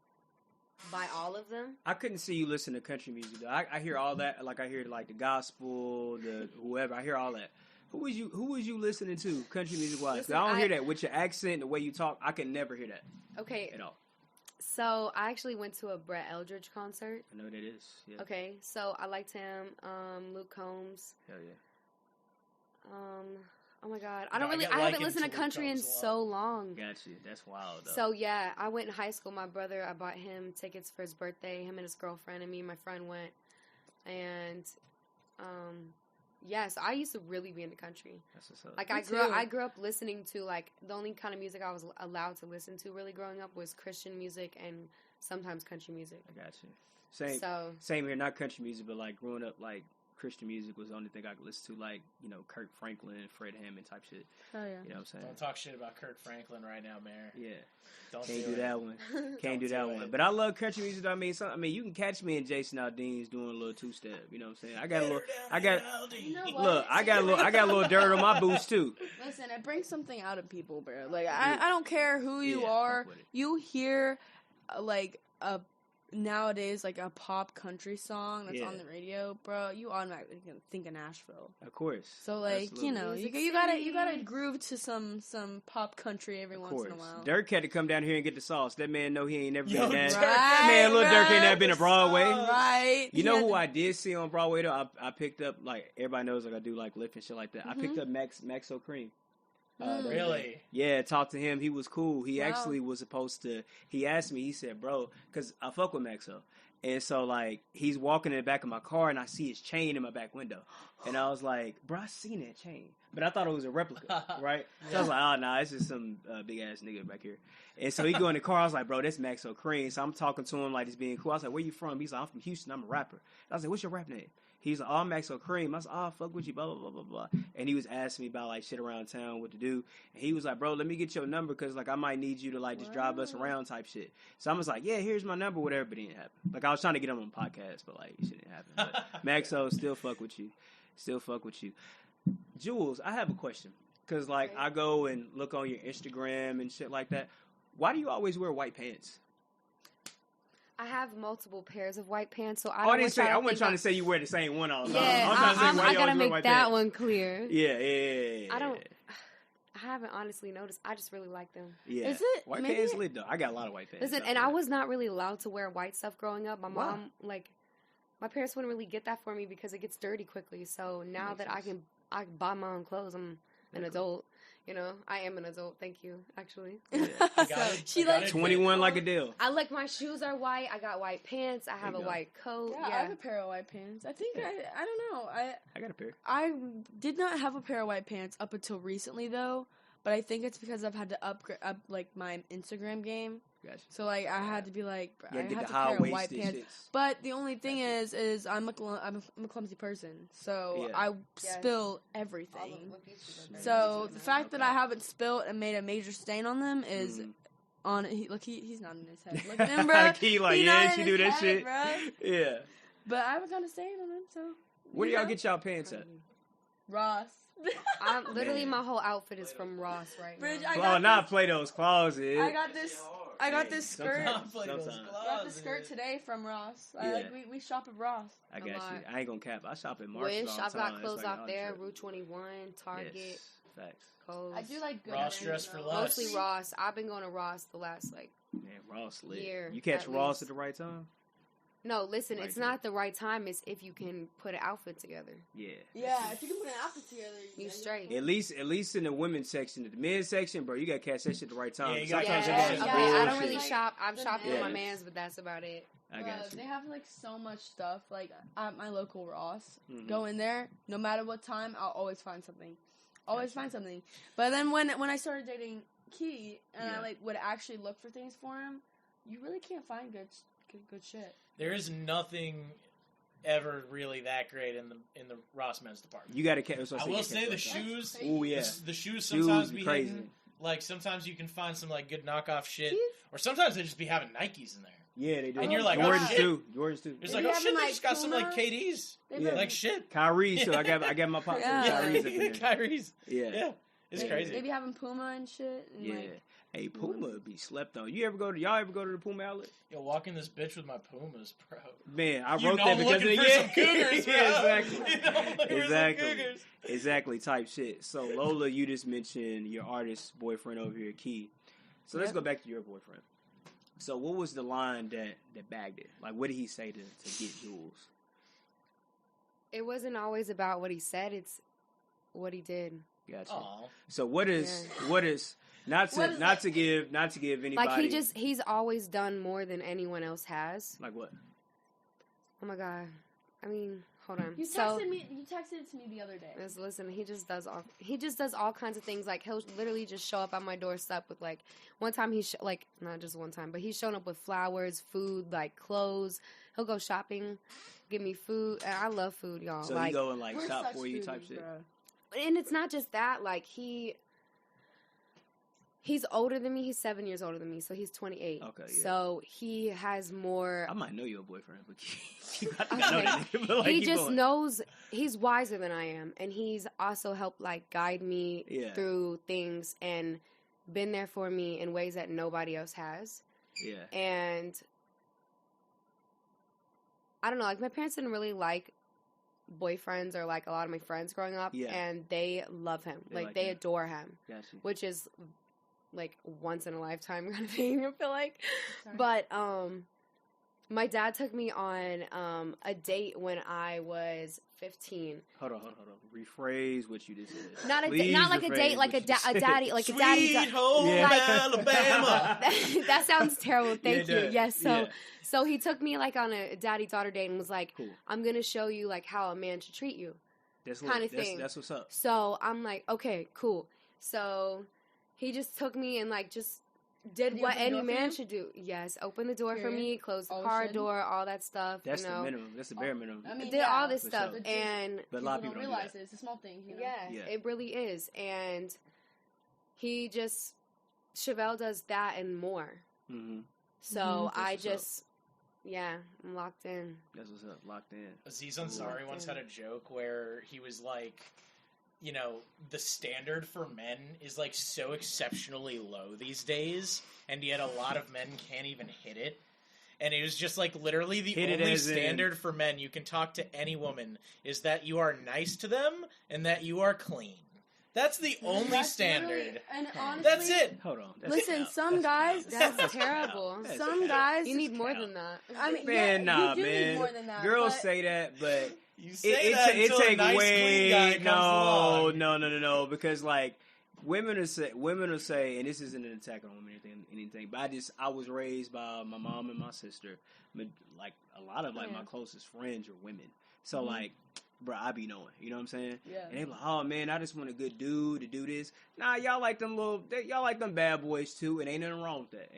by all of them. I couldn't see you listen to country music though. I hear all that. Like I hear like the gospel, the whoever. I hear all that. Who was you listening to country music wise? Listen, I don't hear that with your accent, the way you talk. I can never hear that. Okay. At all. So I actually went to a Brett Eldredge concert. I know what it is. Yeah. Okay. So I liked him. Luke Combs. Hell yeah. Oh my God. I haven't listened to country in so long. Got you. That's wild though. So yeah, I went in high school. My brother, I bought him tickets for his birthday. Him and his girlfriend and me and my friend went. And so I used to really be into country. That's what's up. Like I grew up listening to like the only kind of music I was allowed to listen to really growing up was Christian music and sometimes country music. I got you. Same here, not country music, but like growing up like Christian music was the only thing I could listen to, like, you know, Kirk Franklin, Fred Hammond type shit. Oh, yeah. You know what I'm saying? Don't talk shit about Kirk Franklin right now, Mayr. Yeah. Can't do that one. Can't do that one. But I love country music. I mean, you can catch me and Jason Aldean's doing a little two-step. You know what I'm saying? I got a little dirt on my boots too. Listen, it brings something out of people, bro. Like, I don't care who you are. You hear, like, nowadays, like a pop country song that's on the radio, bro, you automatically think of Nashville. Of course. So like, absolutely. You know, you gotta groove to some pop country every once in a while. Dirk had to come down here and get the sauce. That man know he ain't never been that. Right, man, little Dirk ain't never been to Broadway. Right. You know who I did see on Broadway though? I picked up, like, everybody knows like I do like lift and shit like that. I picked up Max O'Cream. Really? Yeah, talked to him. He was cool. He actually was supposed to. He asked me. He said, "Bro," because I fuck with Maxo, and so like he's walking in the back of my car, and I see his chain in my back window, and I was like, "Bro, I seen that chain," but I thought it was a replica, right? So I was like, "Oh nah, it's just some big ass nigga back here." And so he go in the car. I was like, "Bro, that's Maxo Cream." So I'm talking to him like he's being cool. I was like, "Where you from?" He's like, "I'm from Houston. I'm a rapper." I was like, "What's your rap name?" He's like, "Oh, Maxo Cream." I was like, "Oh, fuck with you, blah, blah, blah, blah, blah." And he was asking me about, like, shit around town, what to do. And he was like, "Bro, let me get your number because, like, I might need you to, like, just drive us around type shit." So I was like, "Yeah, here's my number," whatever, but it didn't happen. Like, I was trying to get him on podcast, but, like, it shit didn't happen. But Maxo, still fuck with you. Still fuck with you. Jules, I have a question. Because, like, I go and look on your Instagram and shit like that. Why do you always wear white pants? I have multiple pairs of white pants, so I wasn't trying to say you wear the same one all the time. Yeah, I gotta make that one clear. Yeah. I haven't honestly noticed. I just really like them. Yeah. Is it? White pants lit though. I got a lot of white pants. Listen, and I was not really allowed to wear white stuff growing up. My mom, like, my parents wouldn't really get that for me because it gets dirty quickly. So now that I can buy my own clothes, I'm an adult. You know, I am an adult. Thank you, actually. Yeah. She like 21 like a deal. I like my shoes are white. I got white pants. I have a white coat. Yeah, I have a pair of white pants. I think I don't know. I got a pair. I did not have a pair of white pants up until recently though, but I think it's because I've had to upgrade like my Instagram game. Gotcha. So like I had to be like I have get to the pair of white pants. Shits. But the only thing is I'm a clumsy person, so I spill everything. So the fact that I haven't spilled and made a major stain on them is on. He's not in his head. Look at him, bro. He like she do that shit. Bro. Yeah. But I haven't got a stain on them, so. Where do y'all get y'all pants at? Ross. Literally, my whole outfit is from Ross right now. Oh, not Plato's Closet. I got this skirt. Sometimes. I got this skirt today from Ross. We shop at Ross. I got you. I ain't gonna cap. I shop at Marc. Wish I've got clothes out there. Route 21, Target. Yes. Facts. Kohl's. I do like good Ross dress for less. Mostly Ross. I've been going to Ross the last Ross lit. year. You catch Ross at the right time? No, listen, it's not the right time. It's if you can put an outfit together. Yeah, if you can put an outfit together, you straight. At least in the women's section, the men's section, bro, you gotta catch that shit at the right time. Yeah, I don't really shop. I'm shopping with my mans, but that's about it. I got you. They have like so much stuff. Like at my local Ross, go in there. No matter what time, I'll always find something. Find something. But then when I started dating Key, and I would actually look for things for him, you really can't find good shit. There is nothing ever really that great in the Ross men's department. You gotta catch. I will say the shoes. Oh yeah, the shoes sometimes be crazy. Like sometimes you can find some like good knockoff shit, or sometimes they just be having Nikes in there. Yeah, they do. And you're like, Jordans too. It's like, oh shit, they just got some like KDs. Like shit. Kyrie, so I got my pop Kyrie's. Yeah. It's crazy. They be having Puma and shit. And hey, Puma be slept on. Y'all ever go to the Puma outlet? Yo, walking this bitch with my Pumas, bro. Man, I wrote that because of some cougars, bro. Exactly. Exactly, type shit. So Lola, you just mentioned your artist boyfriend over here, Key. So let's go back to your boyfriend. So what was the line that bagged it? Like, what did he say to get Julez? It wasn't always about what he said. It's what he did. Gotcha. Aww. So what is not to give anybody, like he's always done more than anyone else has. Like what? Oh my god. I mean, hold on. You texted it to me the other day. Listen, he just does all kinds of things. Like he'll literally just show up at my doorstep with like one time not just one time, but he's shown up with flowers, food, like clothes. He'll go shopping, give me food, and I love food, y'all. So he go and like shop for you type shit. And it's not just that, like he's older than me. He's 7 years older than me, so he's 28. Okay, yeah. So he has more. I might know your boyfriend, but he just knows. He's wiser than I am, and he's also helped like guide me through things and been there for me in ways that nobody else has. Yeah. And I don't know, like my parents didn't really like boyfriends or like a lot of my friends growing up, and they love him. They adore him, which is like once in a lifetime kind of thing, I feel like. Sorry. But my dad took me on a date when I was 15. Hold on. Rephrase what you just said. Not like a date, like a daddy, like Sweet a daddy. home Alabama. That sounds terrible. Thank you. Yes. So he took me like on a daddy-daughter date and was like, cool. I'm gonna show you like how a man should treat you. That's kind of thing. That's what's up. So I'm like, okay, cool. So he just took me and like just did what any man should do. Yes, open the door for me, close the car door, all that stuff. That's the minimum. That's the bare minimum. I mean, did all this stuff, sure. And but a lot of people don't realize it. It's a small thing. You know? Yeah, it really is. And he just Chauvelle does that and more. Mm-hmm. So I just. Yeah, I'm locked in. That's what's up, locked in. Aziz Ansari once had a joke where he was like, you know, the standard for men is like so exceptionally low these days, and yet a lot of men can't even hit it. And it was just like literally the only standard for men you can talk to any woman is that you are nice to them and that you are clean. That's the only standard. And honestly, that's it. Hold on. Listen, some guys. That's terrible. Some guys. You need more than that. I mean, man, you do need more than that. Girls say that, but you say that until a nice clean guy comes along. No. Because like women will say, and this isn't an attack on women or anything. But I was raised by my mom and my sister. Like a lot of my closest friends are women. So like. Bro, I be knowing, you know what I'm saying? Yeah. And they like, oh man, I just want a good dude to do this. Nah, y'all like them bad boys too, and ain't nothing wrong with that.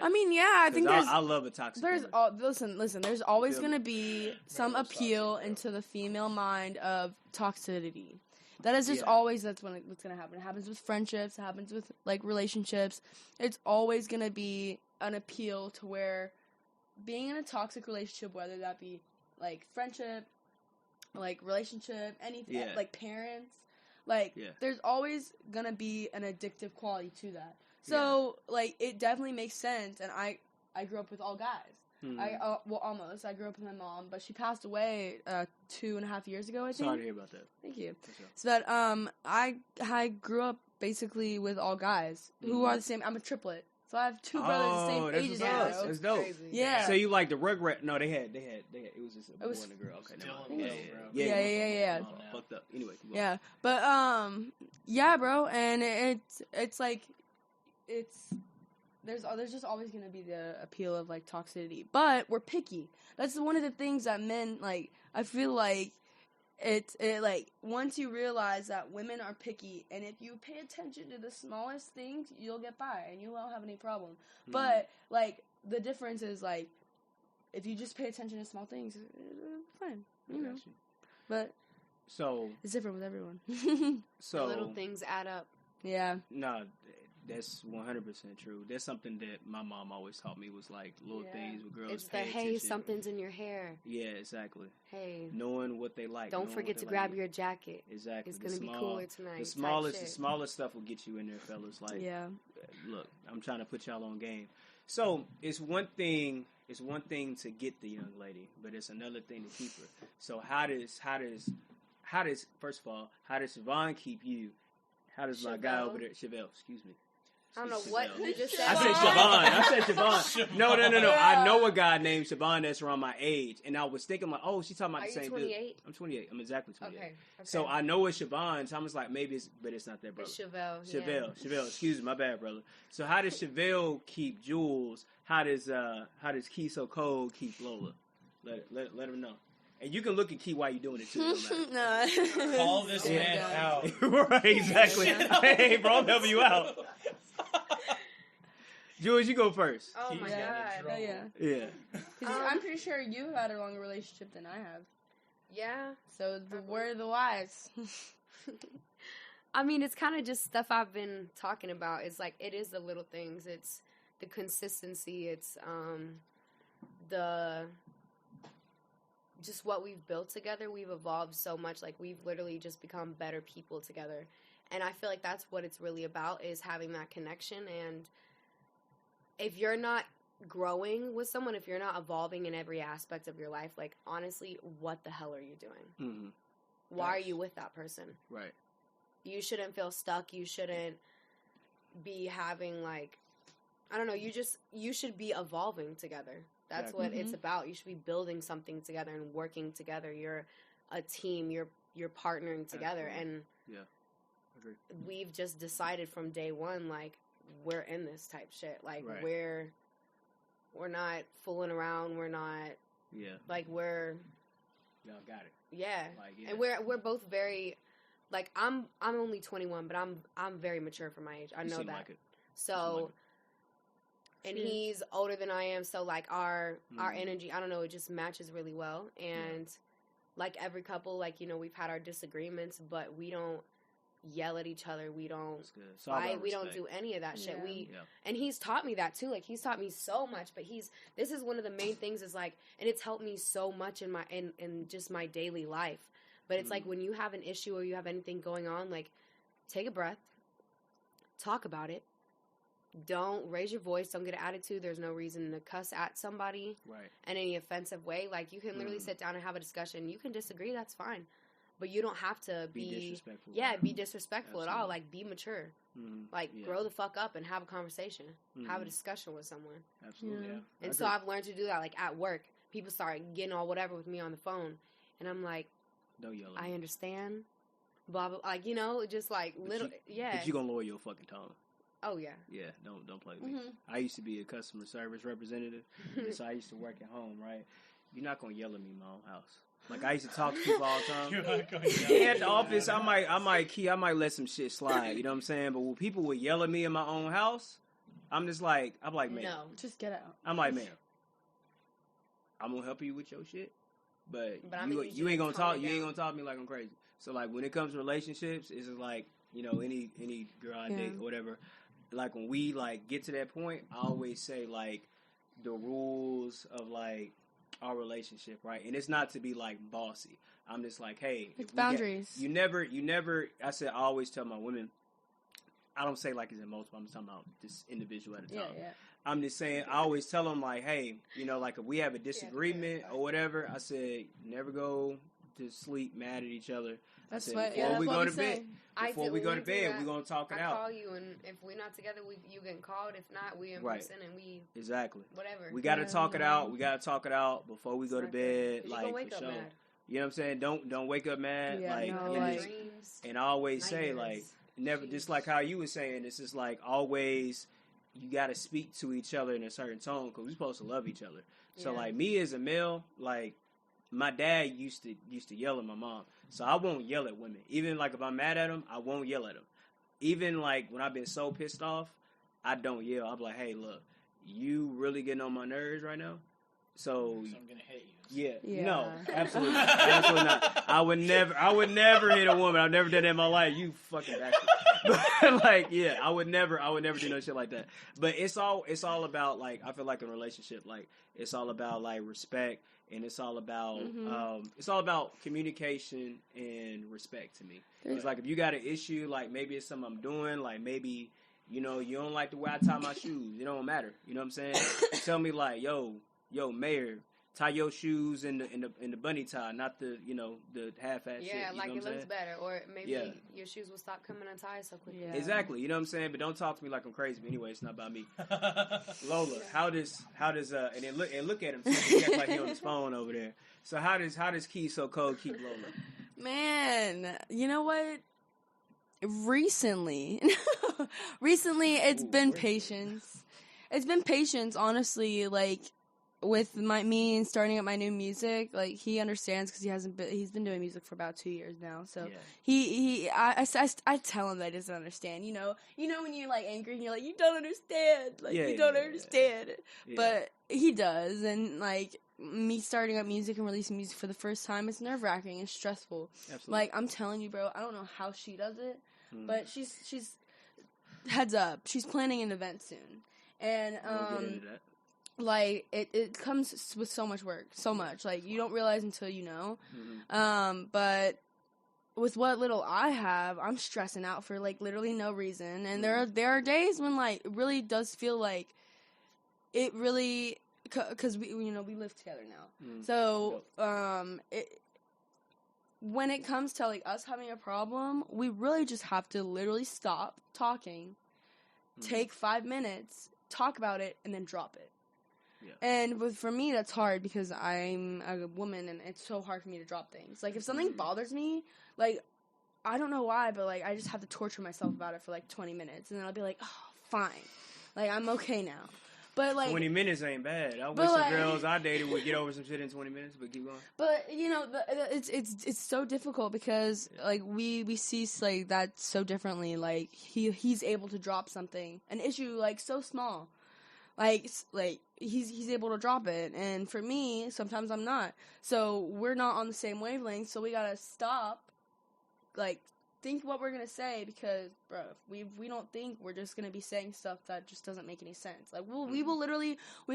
I mean, yeah, I think I love a toxic. Listen. There's always gonna be some appeal into the female mind of toxicity. That is just always what's gonna happen. It happens with friendships. It happens with like relationships. It's always gonna be an appeal to where being in a toxic relationship, whether that be like friendship, like relationship, anything, like parents, Like, there's always gonna be an addictive quality to that. So, like, it definitely makes sense. And I grew up with all guys. Well, almost. I grew up with my mom, but she passed away 2.5 years ago, I think. Sorry to hear about that. Thank you. So that I grew up basically with all guys who are the same. I'm a triplet, so I have two brothers the same age as me. That's dope. Crazy. Yeah. So you like the Rugrat? No, they had. It was just a boy and a girl. Okay, Yeah. Fucked up. Anyway. Yeah, but yeah, bro, and it's like there's just always gonna be the appeal of like toxicity, but we're picky. That's one of the things that men like. I feel like it like once you realize that women are picky, and if you pay attention to the smallest things, you'll get by and you won't have any problem. But like the difference is like if you just pay attention to small things, fine, you know. But so it's different with everyone. So the little things add up. Yeah. No. That's 100% true. That's something that my mom always taught me was like little things with girls. It's the hey, something's in your hair. Yeah, exactly. Hey, knowing what they like. Don't forget to grab your jacket. Exactly. It's gonna be cooler tonight. The smallest stuff will get you in there, fellas. Like, look, I'm trying to put y'all on game. So it's one thing to get the young lady, but it's another thing to keep her. So how does first of all, how does Siobhan keep you? How does my guy over there, Chauvelle, excuse me. I don't know what you just said. I said Siobhan. No. I know a guy named Siobhan that's around my age, and I was thinking like, oh, she's talking about the same 28? dude. I'm 28. I'm exactly 28. Okay. So I know it's Siobhan. So I was like, maybe but it's not that brother. It's Chauvelle. Chauvelle. Excuse me, my bad, brother. So how does Chauvelle keep Julez? How does Key So Cold keep Lola? Let him know. And you can look at Key while you're doing it too. No. Call this man out. Right, exactly. Hey, bro, I'm helping you out. Julez, you go first. Oh my god. Yeah. I'm pretty sure you had a longer relationship than I have. Yeah. So where are the whys? I mean, it's kind of just stuff I've been talking about. It's like, it is the little things. It's the consistency. It's just what we've built together. We've evolved so much. Like, we've literally just become better people together. And I feel like that's what it's really about, is having that connection. And if you're not growing with someone, if you're not evolving in every aspect of your life, like, honestly, what the hell are you doing? Mm-hmm. Why are you with that person? Right. You shouldn't feel stuck. You shouldn't be having, like, I don't know, you should be evolving together. That's what it's about. You should be building something together and working together. You're a team. You're partnering together. Absolutely. And we've just decided from day one, like, we're in this type shit. Like, we're not fooling around. We're not like, y'all got it. Yeah. Like, and we're both very, like, I'm only 21, but I'm very mature for my age. I know that. Like it. So and he's older than I am, so, like, our energy, I don't know, it just matches really well. And like every couple, like, you know, we've had our disagreements, but we don't yell at each other. We don't fight. We don't do any of that shit. And he's taught me that too. Like, he's taught me so much, but this is one of the main things is, like, and it's helped me so much in just my daily life. But it's like, when you have an issue or you have anything going on, like, take a breath, talk about it. Don't raise your voice. Don't get an attitude. There's no reason to cuss at somebody in any offensive way. Like, you can literally sit down and have a discussion. You can disagree. That's fine. But you don't have to be disrespectful. Yeah, be disrespectful at all. Like, be mature. Like, grow the fuck up and have a conversation. Have a discussion with someone. Absolutely, yeah. And so I've learned to do that. Like, at work, people start getting all whatever with me on the phone. And I'm like, don't yell at I me. Understand. Blah, blah, like, you know, just like little, But you gonna lower your fucking tone. Oh, yeah. Yeah, don't play with me. I used to be a customer service representative, so I used to work at home, right? You're not going to yell at me in my own house. Like, I used to talk to people all the time. You're not going to yell at the office, I might let some shit slide, you know what I'm saying? But when people would yell at me in my own house, I'm like, man. No, just get out. I'm like, man, I'm going to help you with your shit, but you ain't going to talk to me like I'm crazy. So, like, when it comes to relationships, it's just like, you know, any girl I date or whatever, like, when we, like, get to that point, I always say, like, the rules of, like, our relationship, right? And it's not to be like bossy. I'm just like, hey, it's boundaries. You never. I said, I always tell my women. I don't say like it's in multiple. I'm just talking about this individual at a time. Yeah. I'm just saying. I always tell them like, hey, like if we have a disagreement or whatever, I said never go to sleep mad at each other. That's before we go to bed. Before we go to bed, we're gonna talk it out. I call you, and if we're not together, you getting called. If not, we in person, and we whatever. We gotta talk it out. We gotta talk it out before we go to bed. Like wake for up sure. mad. You know what I'm saying? Don't wake up mad. Dreams, and I always say nightmares. like never. Just like how you were saying, it's just like always. You gotta speak to each other in a certain tone because we're supposed to love each other. So like me as a male, like. My dad used to yell at my mom, so I won't yell at women. Even like if I'm mad at them, I won't yell at them. Even like when I've been so pissed off, I don't yell. I'm like, hey, look, you really getting on my nerves right now. So I'm gonna hit you. Yeah. No, absolutely not. I would never hit a woman. I've never done that in my life. You fucking bastard. But like, yeah, I would never do no shit like that. But it's all about like, I feel like in a relationship, like it's all about like respect. And it's all about communication and respect to me. It's like if you got an issue, like maybe it's something I'm doing, like maybe you don't like the way I tie my shoes. It don't matter. You know what I'm saying? Tell me like, yo, Mayr, tie your shoes in the bunny tie, not the the half-ass shit. Yeah, like it looks better, or maybe your shoes will stop coming untied so quickly. Yeah. Exactly. You know what I'm saying? But don't talk to me like I'm crazy. But anyway, it's not about me. Lola, how does and then look at him. So he acts like he on his phone over there. So how does Key So Cold keep Lola? Man, you know what? Recently, it's been patience. It's been patience, honestly. Like with me and starting up my new music, like he understands because he's been doing music for about 2 years now. So I tell him that he doesn't understand. You know when you're like angry and you're like you don't understand, understand. Yeah. But he does, and like me starting up music and releasing music for the first time, it's nerve-wracking and stressful. Absolutely. Like I'm telling you, bro, I don't know how she does it, but she's heads up, she's planning an event soon, and we'll get into that. Like it comes with so much work, so much. Like you don't realize until you know. But with what little I have, I'm stressing out for like literally no reason. And there are days when like it really does feel like it really because we live together now. So when it comes to like us having a problem, we really just have to literally stop talking, take 5 minutes, talk about it, and then drop it. Yeah. And for me, that's hard because I'm a woman, and it's so hard for me to drop things. Like, if something bothers me, like, I don't know why, but, like, I just have to torture myself about it for, like, 20 minutes. And then I'll be like, oh, fine. Like, I'm okay now. But, like... 20 minutes ain't bad. I wish some girls I dated would get over some shit in 20 minutes, but keep going. But, it's so difficult because, like, we see, like, that so differently. Like, he's able to drop something, an issue, like, so small. Like he's able to drop it, and for me, sometimes I'm not. So we're not on the same wavelength. So we gotta stop, like, think what we're gonna say because, bro, if we don't think, we're just gonna be saying stuff that just doesn't make any sense. Like we've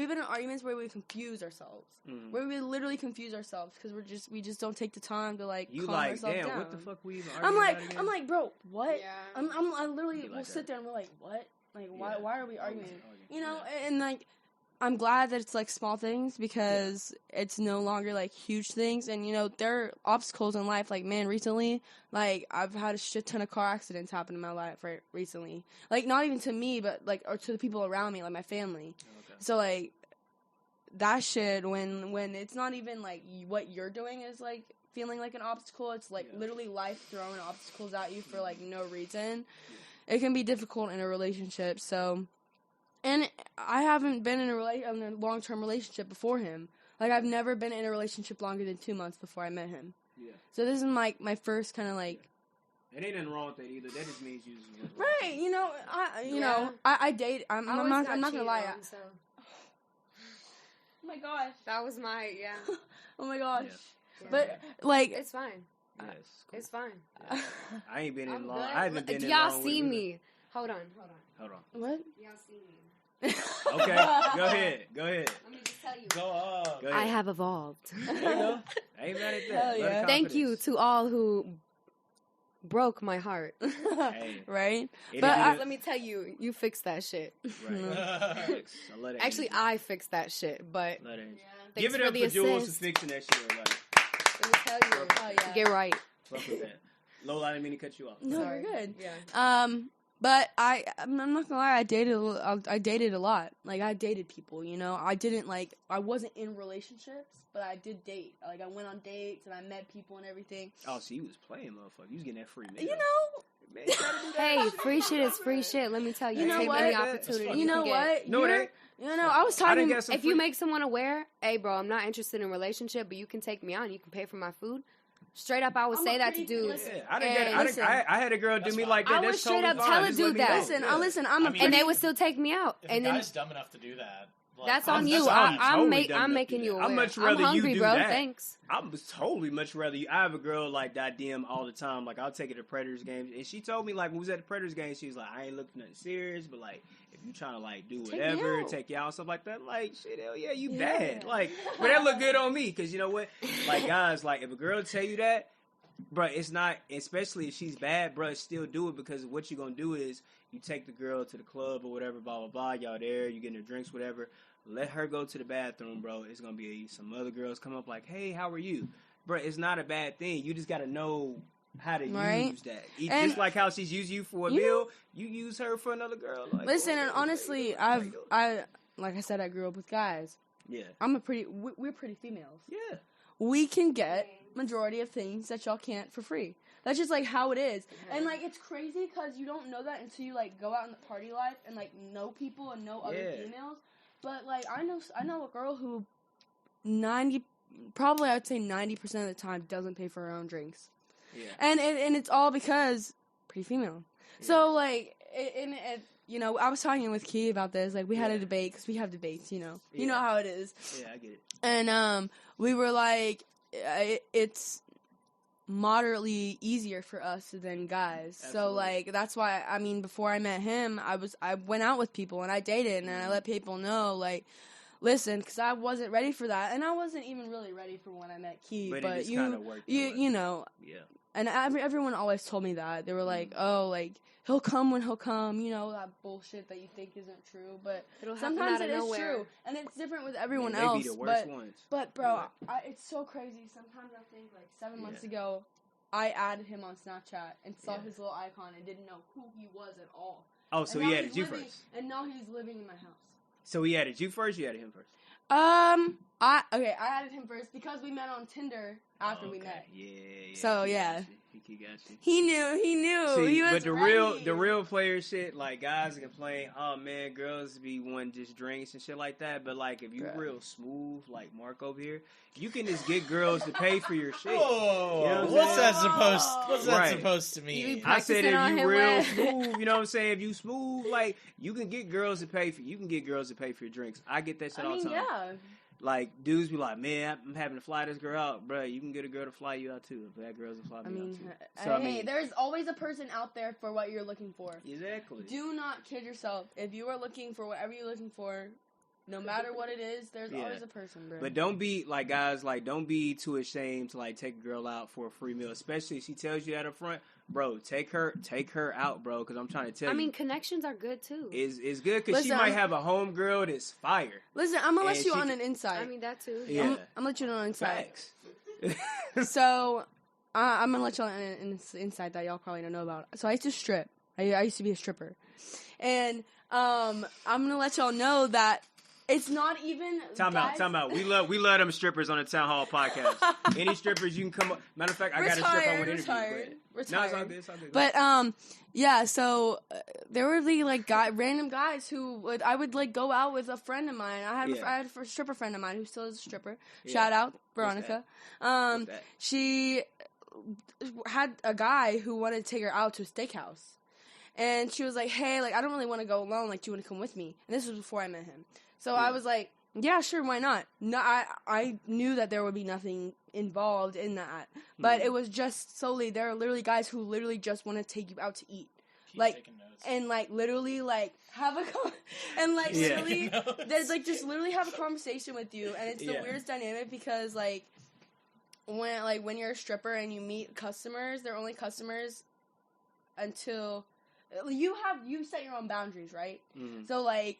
been in arguments where we confuse ourselves, where we literally confuse ourselves because we just don't take the time to like calm ourselves down. What the fuck we even arguing I'm like, bro, what? Yeah. I literally will sit there and we're like, what? Like, why are we arguing? And, like, I'm glad that it's, like, small things because it's no longer, like, huge things. And, there are obstacles in life. Like, man, recently, like, I've had a shit ton of car accidents happen in my life recently. Like, not even to me, but, like, or to the people around me, like, my family. Okay. So, like, that shit, when it's not even, like, what you're doing is, like, feeling like an obstacle. It's, like, literally life throwing obstacles at you for, like, no reason. It can be difficult in a relationship, so... And I haven't been in a long-term relationship before him. Like, I've never been in a relationship longer than 2 months before I met him. Yeah. So this is my first kind of, like... It ain't nothing wrong with that either. That just means you... Right, I date... I'm not gonna lie. So. Oh my gosh. That was my... Yeah. Oh my gosh. Yeah. But, like... It's fine. Yes, cool. It's fine. Yeah. I ain't been in long. Good. I haven't been in y'all long. See me? Hold on. What? Y'all see me? Okay, go ahead. Let me just tell you. Go up. I have evolved. There you go. I ain't mad at that. Yeah. Thank you to all who broke my heart. Hey. Right? But let me tell you, you fixed that shit. Right. Actually, I fixed that shit, but give it up for Jules for fixing that shit. Everybody. Let me tell you, get right. Fuck with that. Lola, I didn't mean to cut you off. No, you're good. Yeah. But I'm not gonna lie, I dated a lot. Like, I dated people, you know. I wasn't in relationships, but I did date. Like, I went on dates and I met people and everything. Oh, so you was playing, motherfucker. You was getting that free meal. You know. Man, hey, free shit is free shit. Let me tell you. You know Take what? any opportunity. You know what? No, it ain't. You know, I was talking. If you make someone aware, hey, bro, I'm not interested in a relationship, but you can take me out and you can pay for my food. Straight up, I would say that to dudes. Yeah, I had a girl do me like that. I would straight up tell a dude that. Listen, and they would still take me out. If a guy's dumb enough to do that, like, that's on you. I'm making you aware. I'm much rather hungry, you do bro. that. Thanks. I'm totally much rather you. I have a girl like that DM all the time. Like, I'll take her to Predators games, and she told me like when we was at the Predators game, she was like, I ain't looking for nothing serious, but like if you trying to like do whatever, take you out, stuff like that. Like, shit, hell yeah, you bad. Like, but that look good on me because you know what? Like, guys, like if a girl tell you that. Bro, it's not, especially if she's bad, bro, still do it because what you're going to do is you take the girl to the club or whatever, blah, blah, blah, y'all there, you getting her drinks, whatever. Let her go to the bathroom, bro. It's going to be some other girls come up like, hey, how are you? Bro, it's not a bad thing. You just got to know how to use that. Just like how she's used you for a meal, you use her for another girl. Like, listen, and honestly, like I said, I grew up with guys. Yeah. We're pretty females. Yeah. We can get majority of things that y'all can't for free. That's just like how it is. And like it's crazy because you don't know that until you like go out in the party life and like know people and know other females. But like I know a girl who I'd say 90% of the time doesn't pay for her own drinks. Yeah. And it's all because pretty female. Yeah. So like you know, I was talking with Key about this. Like, we had a debate, because we have debates, you know. You know how it is. Yeah, I get it. And we were like, it's moderately easier for us than guys. Absolutely. So, like, that's why, I mean, before I met him, I went out with people, and I dated, and I let people know, like, listen, because I wasn't ready for that. And I wasn't even really ready for when I met Key. But it just kind of worked. You know. Yeah. And everyone always told me that. They were like, oh, like, he'll come when he'll come, you know, that bullshit that you think isn't true. But sometimes it is true. And it's different with everyone else. They be the worst ones. But, bro, it's so crazy. Sometimes I think, like, 7 months ago, I added him on Snapchat and saw his little icon and didn't know who he was at all. Oh, so he added you first. And now he's living in my house. So he added you first, you added him first? I added him first because we met on Tinder after we met. Yeah. So, yeah. He got you. He knew. See, he was but the ready. real player shit, like guys complain, oh man, girls be wanting just drinks and shit like that. But like if you real smooth, like Marc over here, you can just get girls to pay for your shit. Whoa, you know what's that supposed to mean? I said if you real smooth, you know what I'm saying? If you smooth, like you can get girls to pay for your drinks. I get that shit all the time. Yeah. Like, dudes be like, man, I'm having to fly this girl out. Bro, you can get a girl to fly you out, too. If that girl's to fly me out, too. So, there's always a person out there for what you're looking for. Exactly. Do not kid yourself. If you are looking for whatever you're looking for, no matter what it is, there's always a person, bro. But don't be, like, guys, like, don't be too ashamed to, like, take a girl out for a free meal. Especially if she tells you that up front. Bro, take her out, bro, because I'm trying to tell you. I mean, connections are good, too. It's good, because she might have a home girl that's fire. Listen, I'm going to let you on an insight. I mean, that, too. Yeah. I'm going to let you know an insight. Facts. So, I'm going to let y'all an insight that y'all probably don't know about. So, I used to strip. I used to be a stripper. And I'm going to let y'all know that it's not even. Time out. We love them strippers on the Town Hall podcast. Any strippers you can come up. Matter of fact, I got a strip I want to interview. No, it's all good. But yeah. So there were the like random guys who I would like go out with a friend of mine. I had a stripper friend of mine who still is a stripper. Yeah. Shout out Veronica. She had a guy who wanted to take her out to a steakhouse, and she was like, "Hey, like I don't really want to go alone. Like, do you want to come with me?" And this was before I met him. So I was like, yeah, sure, why not? No, I knew that there would be nothing involved in that. But it was just solely, there are literally guys who literally just want to take you out to eat. and like literally like have a and like literally there's like just literally have a conversation with you, and it's the weirdest dynamic because like when you're a stripper and you meet customers, they're only customers until you set your own boundaries, right? Mm-hmm. So like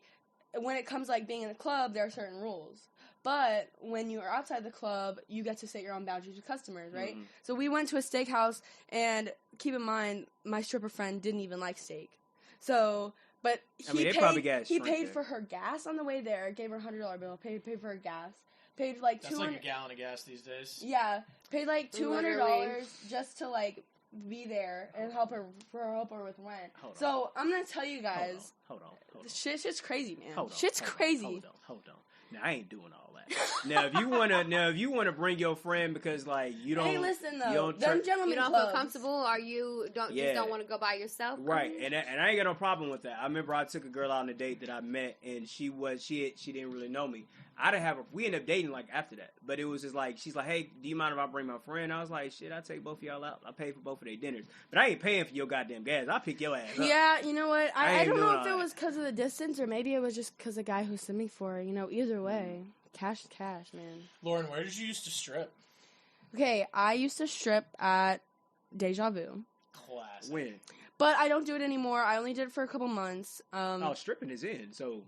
when it comes like being in a club, there are certain rules. But when you are outside the club, you get to set your own boundaries with customers, right? Mm-hmm. So we went to a steakhouse, and keep in mind, my stripper friend didn't even like steak. So, but he paid for her gas on the way there, gave her a $100 bill, paid for her gas, paid like $200. That's like a gallon of gas these days. Yeah, paid like $200 just to like be there and help her with rent. So I'm gonna tell you guys, hold on. Shit's crazy, man. Shit's crazy. Hold on. Now I ain't doing all that. Now if you wanna bring your friend because like you don't. Hey, listen though, them gentlemen you don't clubs. feel comfortable, or you just don't want to go by yourself, right? And I ain't got no problem with that. I remember I took a girl out on a date that I met, and she didn't really know me. We ended up dating like after that, but it was just like she's like, hey, do you mind if I bring my friend? I was like, shit, I take both of y'all out. I pay for both of their dinners, but I ain't paying for your goddamn gas. I'll pick your ass up. Yeah, you know what? I don't know if it was because of the distance or maybe it was just because the guy who sent me for her. You know, either way, cash is cash, man. Lauren, where did you used to strip? Okay, I used to strip at Deja Vu. Classic. When? But I don't do it anymore. I only did it for a couple months. Stripping is in, so.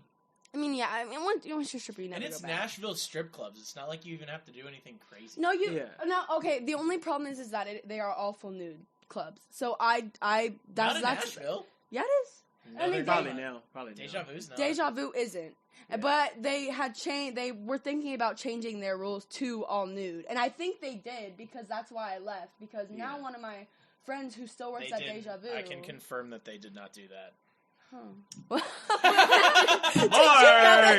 I mean, once you're a stripper, you never go back. And it's Nashville strip clubs. It's not like you even have to do anything crazy. No, okay, the only problem is that they are all full nude clubs. So that's Nashville? Yeah, it is. No, probably now. Deja Vu's not. Deja Vu isn't. Yeah. But they had changed. They were thinking about changing their rules to all nude, and I think they did because that's why I left. Because now one of my friends who still works at Deja Vu, I can confirm that they did not do that. Mark,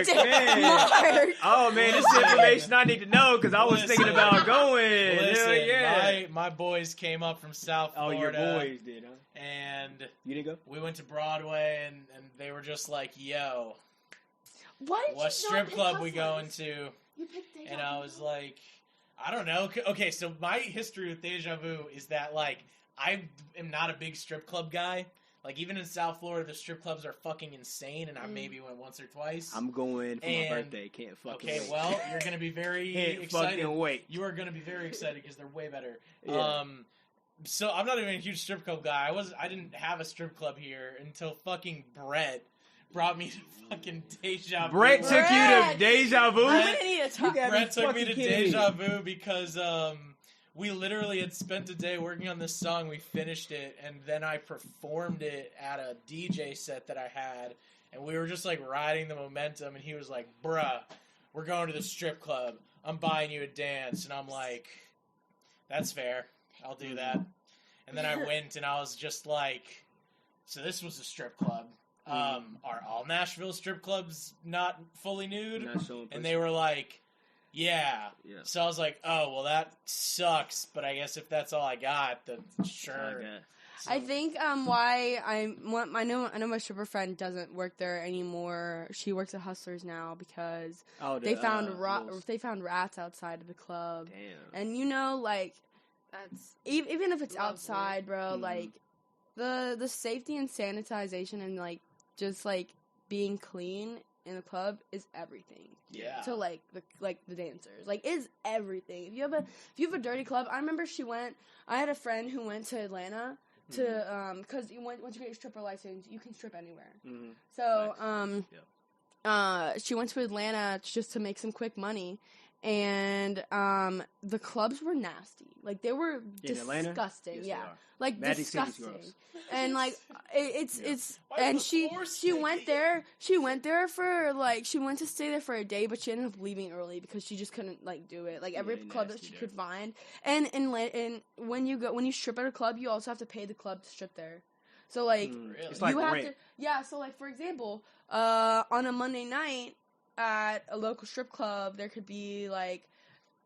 man. Oh man, this is information I need to know because I was thinking about going. Listen, my boys came up from South Florida. Oh, your boys did, huh? And you didn't go? We went to Broadway, and they were just like, "Yo, what strip club we going to?" You picked Deja Vu. And I was like, I don't know. Okay, so my history with Deja Vu is that like I am not a big strip club guy. Like, even in South Florida, the strip clubs are fucking insane, and I maybe went once or twice. I'm going for my birthday. Can't fucking wait. Okay, well, you're going to be very excited. Fucking wait. You are going to be very excited because they're way better. Yeah. So I'm not even a huge strip club guy. I didn't have a strip club here until fucking Brett brought me to fucking Deja Vu. Brett took you to Deja Vu? Brett took me to Deja Vu because... we literally had spent a day working on this song. We finished it, and then I performed it at a DJ set that I had, and we were just, like, riding the momentum, and he was like, bruh, we're going to the strip club. I'm buying you a dance. And I'm like, that's fair. I'll do that. And then I went, and I was just like, so this was a strip club. Are all Nashville strip clubs not fully nude? And they were like... Yeah. So I was like, oh, well, that sucks, but I guess if that's all I got, then sure. So. I think why I know my stripper friend doesn't work there anymore. She works at Hustlers now because they found rats outside of the club. Damn. And you know, like, that's even if it's outside, bro, like the safety and sanitization and like just like being clean in the club is everything. Yeah. To like the dancers, like is everything. If you have a dirty club, I remember I had a friend who went to Atlanta to because once you get your stripper license, you can strip anywhere. Mm-hmm. So she went to Atlanta just to make some quick money, and the clubs were nasty. Like they were disgusting. Yes, like disgusting. And like it's and she went there. She went there for like she went to stay there for a day, but she ended up leaving early because she just couldn't like do it. Like every club that she could find. And when you strip at a club, you also have to pay the club to strip there. So like it's like have rent. So like for example, on a Monday night at a local strip club, there could be like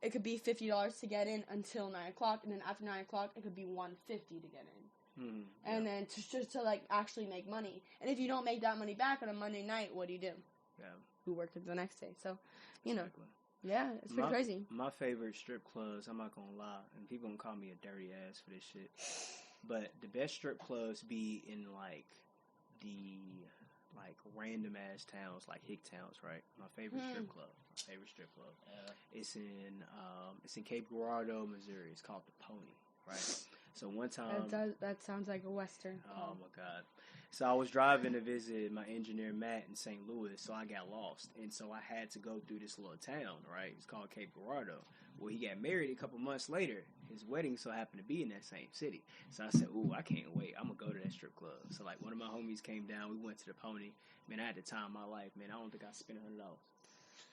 it could be $50 to get in until 9:00, and then after 9:00, it could be $150 to get in. And then to like actually make money. And if you don't make that money back on a Monday night, what do you do? Yeah. We work it the next day. So, yeah, it's pretty crazy. My favorite strip clubs, I'm not gonna lie, and people gonna call me a dirty ass for this shit. But the best strip clubs be in like the random ass towns, like hick towns, right? My favorite strip club. It's in Cape Girardeau, Missouri. It's called the Pony, right? So one time that sounds like a Western club. Oh my God. So I was driving to visit my engineer Matt in St. Louis, so I got lost. And so I had to go through this little town, right? It's called Cape Girardeau. Well, he got married a couple months later. His wedding so happened to be in that same city. So I said, ooh, I can't wait. I'm going to go to that strip club. So, like, one of my homies came down. We went to the Pony. Man, I had the time of my life, man. I don't think I spent $100.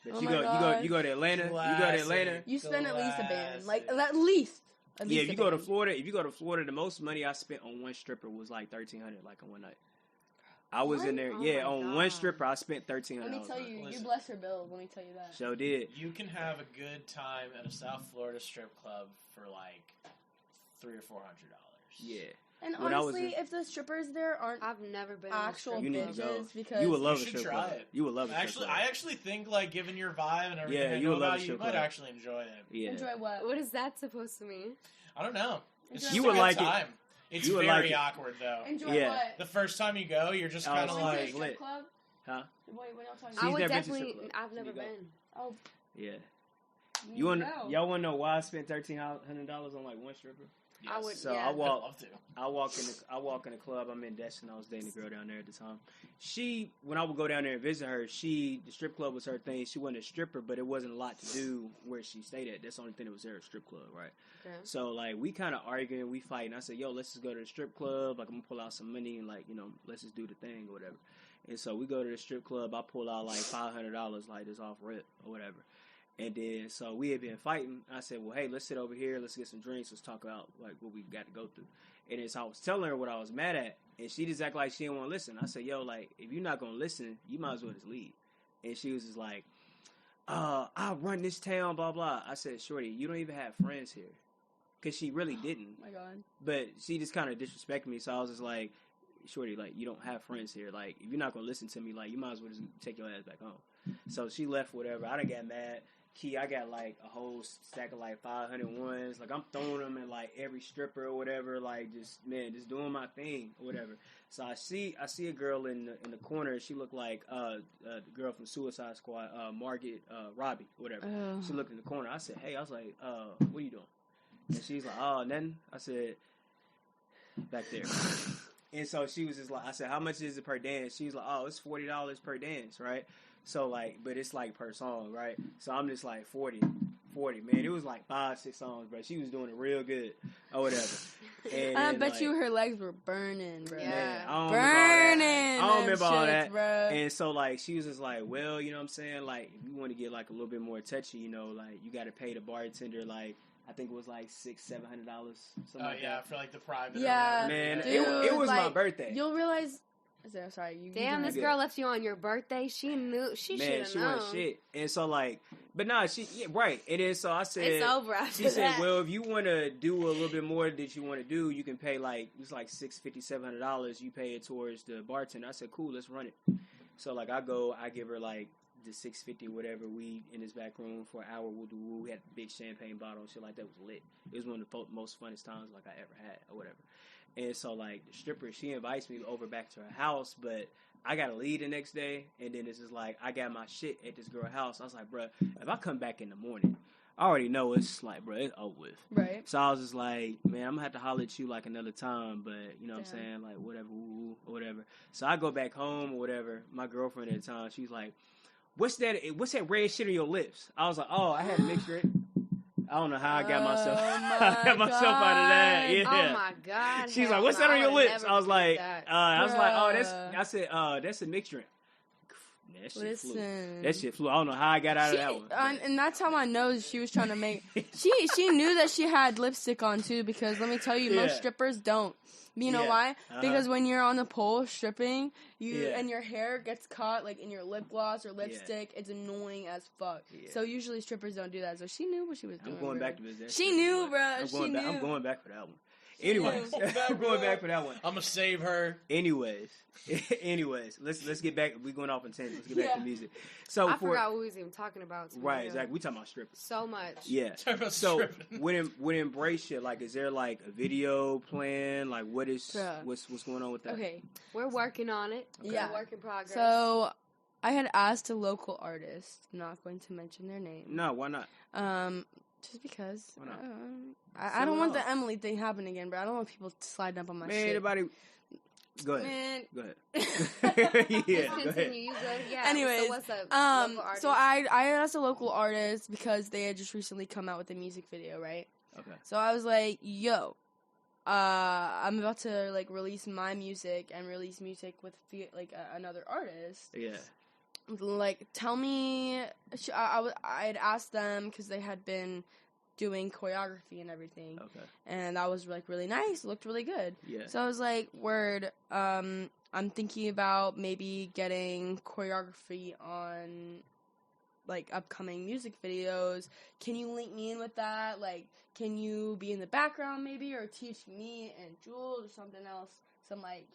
But you go to Atlanta. Classic. You go to Atlanta. You spend at least a band. Like, at least. Yeah, if you go to Florida, the most money I spent on one stripper was like $1,300, like on one night. I was in there, on one stripper, I spent $1,300. Let me tell you, you bless her bills. Let me tell you that. So did. You can have a good time at a South Florida strip club for like $300 or $400. Yeah. And honestly, if the strippers there aren't I've never been actual bitches, because you would love a strip club. You would love it. Actually, I actually think like given your vibe and everything I know about you, you might actually enjoy it. Yeah. Enjoy what? What is that supposed to mean? I don't know. It's you would like time. It's very awkward though. Enjoy what? The first time you go, you're just kind of like strip club? Huh? Wait, what y'all talking I about? would definitely. I've never been. Oh. Yeah. Y'all want to know why I spent $1,300 on like one stripper? Yes. I would. So yeah. I walk in the club. I'm in Destin. I was dating a girl down there at the time. When I would go down there and visit her, the strip club was her thing. She wasn't a stripper, but it wasn't a lot to do where she stayed at. That's the only thing that was there, a strip club, right? Okay. So like we kind of arguing, we fighting. I said, yo, let's just go to the strip club. Like I'm gonna pull out some money and like let's just do the thing or whatever. And so we go to the strip club. I pull out like $500, like this off rip or whatever. And then, so we had been fighting. I said, well, hey, let's sit over here. Let's get some drinks. Let's talk about, like, what we got to go through. And then, so I was telling her what I was mad at. And she just acted like she didn't want to listen. I said, yo, like, if you're not going to listen, you might as well just leave. And she was just like, I'll run this town, blah, blah. I said, shorty, you don't even have friends here. Because she really didn't. Oh, my God. But she just kind of disrespected me. So I was just like, shorty, like, you don't have friends here. Like, if you're not going to listen to me, like, you might as well just take your ass back home. So she left, whatever. I done got mad. I got like a whole stack of like 500 ones. Like I'm throwing them at like every stripper or whatever. Like just doing my thing or whatever. So I see a girl in the corner. She looked like the girl from Suicide Squad, Marc, Robbie, whatever. She looked in the corner. I said, hey, I was like, what are you doing? And she's like, oh, nothing. I said, back there. And so she was just like, I said, how much is it per dance? She was like, oh, it's $40 per dance, right? So, like, but it's, like, per song, right? So, I'm just, like, 40. Man, it was, like, 5-6 songs, bro. She was doing it real good or whatever. And I bet you her legs were burning, bro. Yeah. I don't remember all that. Bro. And so, like, she was just like, well, you know what I'm saying? Like, if you want to get, like, a little bit more touchy, like, you got to pay the bartender, like, I think it was, like, $600-$700, something like that. For, like, the private. Yeah. Man, dude, it was like, my birthday. You'll realize... Sorry, damn, this girl left you on your birthday. She knew. She should have known. Man, she wasn't shit. And so, like, but nah, right. It is. So I said, it's over after She said, well, if you want to do a little bit more that you want to do, you can pay like, it's like $650-$700. You pay it towards the bartender. I said, cool, let's run it. So, like, I give her like the $650 whatever. We in this back room for an hour. We had a big champagne bottle and shit like that. Was lit. It was one of the most funnest times like I ever had or whatever. And so, like, the stripper, she invites me over back to her house, but I got to leave the next day. And then it's just like, I got my shit at this girl's house. I was like, bro, if I come back in the morning, I already know it's like, bro, it's over with. Right. So I was just like, man, I'm going to have to holler at you, like, another time. But, you know what I'm saying? Like, whatever, or whatever. So I go back home or whatever. My girlfriend at the time, she's like, what's that red shit on your lips? I was like, oh, I had a mixture. I don't know how I got myself out of that. Yeah. Oh my God. She's like, what's that on your lips? I was like, that's a mixture. Man, that shit flew. I don't know how I got out of that one. And that's how I know she was trying to make. She knew that she had lipstick on too, because let me tell you, most strippers don't. You know why? Because when you're on the pole stripping, and your hair gets caught like in your lip gloss or lipstick, it's annoying as fuck. Yeah. So usually strippers don't do that. So she knew what she was doing. I'm going back to visit. She knew, bro. I'm going back for that one. Anyways, I'm going back for that one. I'm gonna save her. Anyways, let's get back. We're going off on tangent. Let's get back to music. So I forgot what we was even talking about. Right, exactly. We talking about stripping. So much. Yeah. So when Embrace It, like, is there like a video plan? Like, what's going on with that? Okay, we're working on it. Okay. Yeah, work in progress. So I had asked a local artist. I'm not going to mention their name. No, why not? Just because. Why not? I don't want the Emily thing happening again, but I don't want people sliding up on my shit. Anybody... Go ahead. Man. Go ahead. Yeah, go ahead. You good? Yeah. Anyways, so what's up? Local artist? So I asked a local artist because they had just recently come out with a music video, right? Okay. So I was like, yo, I'm about to like release my music and release music with another artist. Yeah. Like, tell me. I had asked them because they had been doing choreography and everything. Okay. And that was like really nice. It looked really good. Yeah. So I was like, word, I'm thinking about maybe getting choreography on like upcoming music videos. Can you link me in with that? Like, can you be in the background maybe, or teach me and Jules or something else, some like,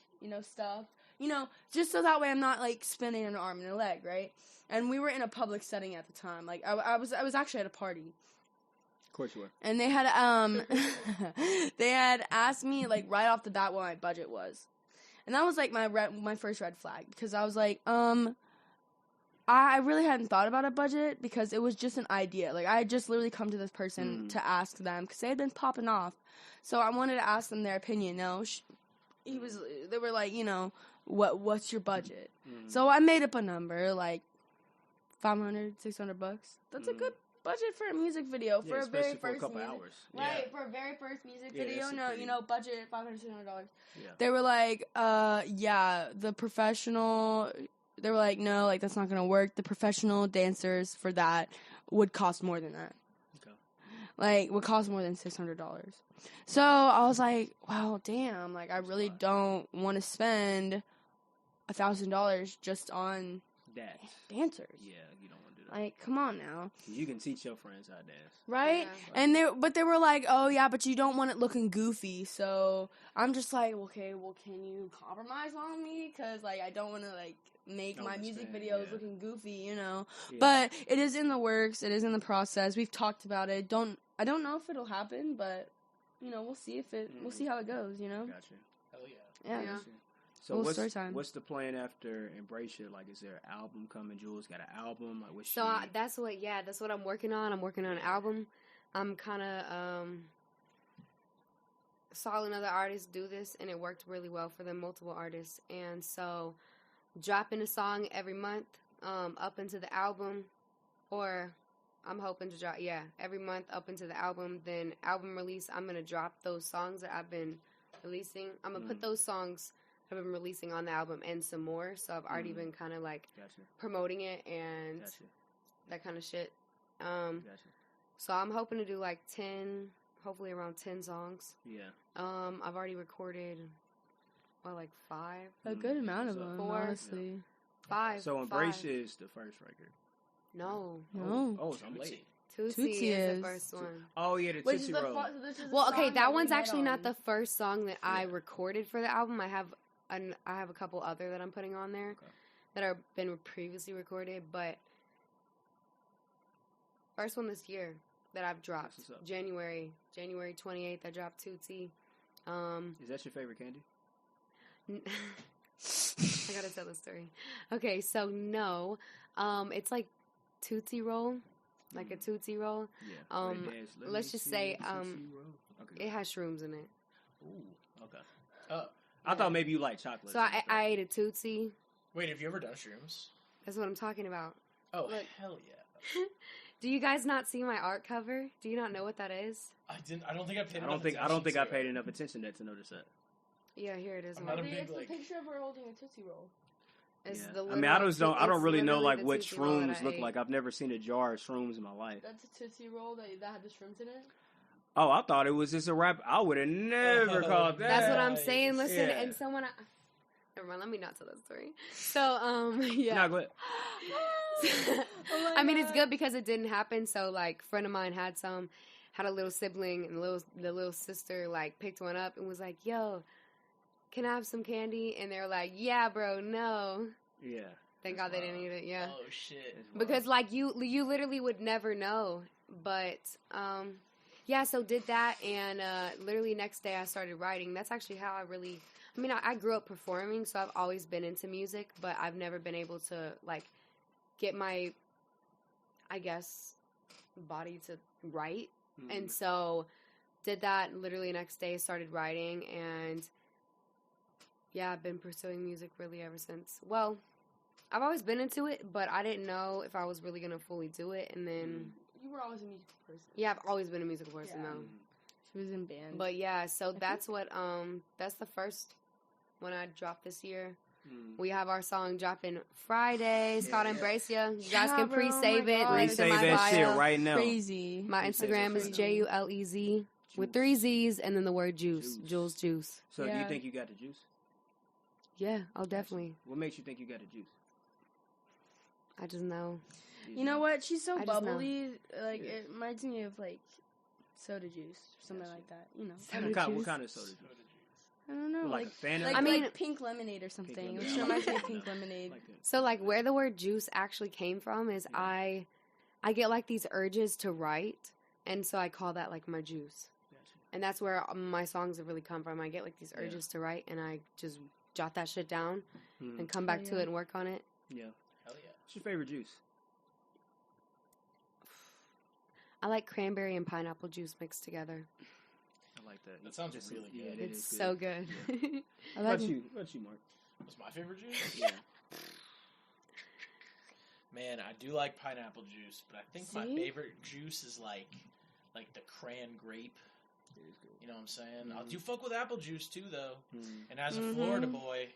stuff, just so that way I'm not like spinning an arm and a leg, right? And we were in a public setting at the time. Like I was actually at a party. Of course you were. And they had they had asked me like right off the bat what my budget was, and that was like my first red flag, because I was like, I really hadn't thought about a budget because it was just an idea. Like I had just literally come to this person to ask them because they had been popping off, so I wanted to ask them their opinion. No, they were like, what's your budget? So I made up a number like $500-$600. That's a good budget for a music video, for a very first couple hours. Right, for a very first music video. No, budget $500-$600. Yeah. They were like, the professional. They were like, no, like that's not gonna work. The professional dancers for that would cost more than that. Okay. Like would cost more than $600. So I was like, wow, damn. Like I really don't want to spend $1,000 just on dancers. Yeah, you don't want to do that. Like, come on now. You can teach your friends how to dance, right? Yeah. And they were like, oh yeah, but you don't want it looking goofy. So I'm just like, okay, well, can you compromise on me? Because like I don't want to like make my music videos looking goofy, Yeah. But it is in the works. It is in the process. We've talked about it. I don't know if it'll happen, but we'll see if it. We'll see how it goes. Gotcha. Hell yeah. Yeah. So what's the plan after Embrace It? Like, is there an album coming? Jules got an album? Like, that's what I'm working on. I'm working on an album. I'm kind of saw another artist do this, and it worked really well for them, multiple artists. And so dropping a song every month up into the album, or I'm hoping to drop, every month up into the album. Then album release, I'm going to drop those songs that I've been releasing. I'm going to put those songs I've been releasing on the album and some more. So I've already been kind of like promoting it and that kind of shit. So I'm hoping to do like 10, hopefully around 10 songs. Yeah. I've already recorded, like 5. A good amount of them, 4, honestly. 5. So Embrace is the first record. No. Oh, so I'm late. Tootsie is the first one. Oh, yeah, the Tootsie Roll. Well, okay, that one's actually not the first song that I recorded for the album. I have a couple other that I'm putting on there that have been previously recorded, but first one this year that I've dropped, January 28th, I dropped Tootsie. Is that your favorite candy? I gotta tell the story. Okay, so no, it's like Tootsie Roll, like a Tootsie Roll. Yeah. Let's just say it has shrooms in it. Ooh, okay. I thought maybe you like chocolate. So I ate a Tootsie. Wait, have you ever done shrooms? That's what I'm talking about. Oh, look. Hell yeah. Do you guys not see my art cover? Do you not know what that is? I don't think I paid. I don't think I paid enough attention to notice that. Yeah, here it is. It's the picture of her holding a Tootsie Roll. I mean, I don't really know like what shrooms look like. I've never seen a jar of shrooms in my life. That's a Tootsie Roll that had the shrooms in it. Oh, I thought it was just a wrap. I would have never called that. That's what I'm saying. Listen, and someone. Never mind. Let me not tell that story. So, yeah. No, go ahead. I mean, it's good because it didn't happen. So, like, a friend of mine had some, had a little sibling, and the little sister like picked one up and was like, "Yo, can I have some candy?" And they were like, "Yeah, bro, no." Yeah. Thank God they didn't eat it. Yeah. Oh shit. Because like you literally would never know. But yeah, so did that, and literally next day I started writing. That's actually how I grew up performing, so I've always been into music, but I've never been able to like get my, I guess, body to write. Mm-hmm. And so did that, literally next day started writing, and yeah, I've been pursuing music really ever since. Well, I've always been into it, but I didn't know if I was really going to fully do it, and then... You were always a musical person. Yeah, I've always been a musical person, though. She was in band. But yeah, so that's what, that's the first one I dropped this year. We have our song dropping Friday. It's called Embrace Ya. You guys can pre-save it. Link in my bio. Shit right now. Crazy. My Instagram is JULEZ with 3 Z's and then the word juice. Jules Juice. So do you think you got the juice? Yeah, oh, definitely. What makes you think you got the juice? I just know. You know what? She's so bubbly. Like, it reminds me of, like, soda juice or something like that. You know. What kind of soda juice? I don't know. Like a Fanta? Like pink lemonade or something. Which reminds me of pink lemonade. So, like, where the word juice actually came from is I get, like, these urges to write, and so I call that, like, my juice. Gotcha. And that's where my songs have really come from. I get, like, these urges to write, and I just jot that shit down and come back to it and work on it. Yeah. Hell yeah. What's your favorite juice? I like cranberry and pineapple juice mixed together. I like that. That sounds really good. Yeah, it's so good. Yeah. What about you, Mark? What's my favorite juice? Yeah. Man, I do like pineapple juice, but I think my favorite juice is like the cran grape. It is good. You know what I'm saying? I do fuck with apple juice too, though. And as a Florida boy,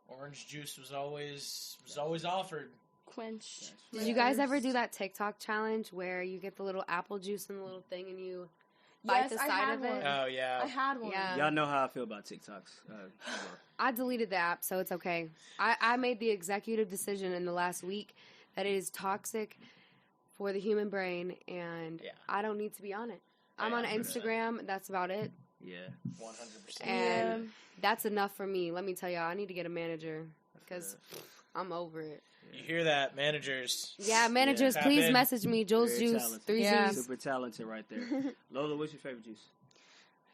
orange juice was always offered. Quench. Did you guys ever do that TikTok challenge where you get the little apple juice in the little thing and you bite the side of it? Oh, yeah. I had one. Yeah. Y'all know how I feel about TikToks. I deleted the app, so it's okay. I made the executive decision in the last week that it is toxic for the human brain, and I don't need to be on it. I'm on Instagram. That's about it. Yeah. 100%. And that's enough for me. Let me tell y'all, I need to get a manager because I'm over it. You hear that, managers? Yeah, managers, please message me. Jules Juice, 3 Z's. Super talented right there. Lola, what's your favorite juice?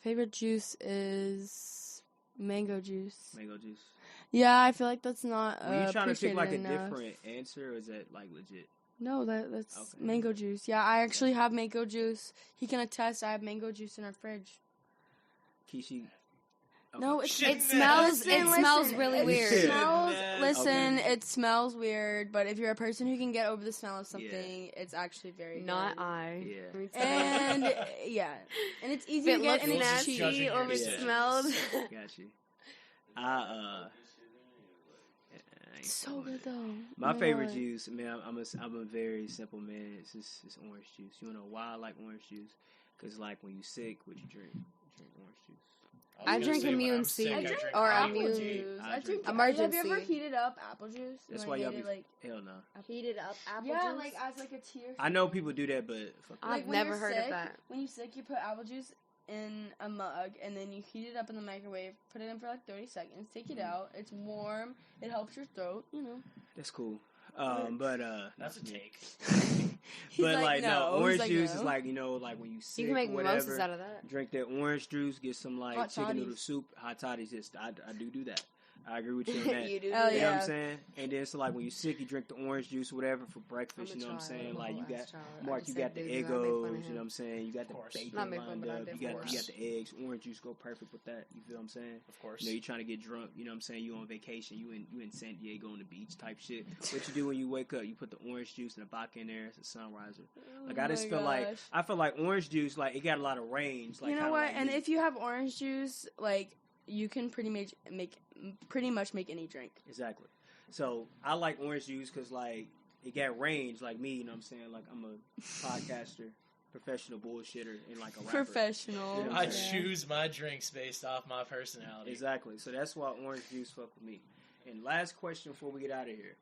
Favorite juice is mango juice. Mango juice. Yeah, I feel like that's not. Were you trying to pick like a different answer, or is that like legit? No, that's mango juice. Yeah, I actually have mango juice. He can attest. I have mango juice in our fridge. Kishi. Okay. No, it smells. It smells really weird. It smells weird. But if you're a person who can get over the smell of something, it's actually very not good. I. Yeah. And and it's easy to get, and it's cheap. Or it smells. Got you. It's so good though. My favorite juice, man. I'm a very simple man. It's orange juice. You wanna know why I like orange juice? Because like when you sick, what you drink? You drink orange juice. I drink immune C or immune juice. I drink emergency. Have you ever heated up apple juice? That's why y'all be hell no. Heated up apple juice. Yeah, like as like a tea. I know people do that, but I've never heard of that. When you're sick, you put apple juice in a mug and then you heat it up in the microwave. Put it in for like 30 seconds. Take it out. It's warm. It helps your throat. You know. That's cool. But that's a take. But like no, orange juice is like like when you sick, you can make whatever, mimosas out of that. Drink that orange juice, get some like hot chicken toddies. Noodle soup, hot toddies. I do that. I agree with you on that. You do. You know what I'm saying? And then so like when you're sick, you drink the orange juice, whatever, for breakfast. You know what I'm saying? Like you got Mark, you got the Eggos. You know what I'm saying? You got the bacon lined up. You got the eggs. Orange juice go perfect with that. You feel what I'm saying? Of course. You know, you're trying to get drunk. You know what I'm saying? You on vacation. You in San Diego on the beach type shit. What you do when you wake up? You put the orange juice and the vodka in there. It's a sunriser. Like I just feel like orange juice, like it got a lot of range. Like you know what? And if you have orange juice, like you can pretty much make any drink. Exactly. So I like orange juice because like it got range, like me. You know what I'm saying? Like I'm a podcaster, professional bullshitter, and like a rapper. Professional. You know I choose my drinks based off my personality. Exactly. So that's why orange juice fuck with me. And last question before we get out of here: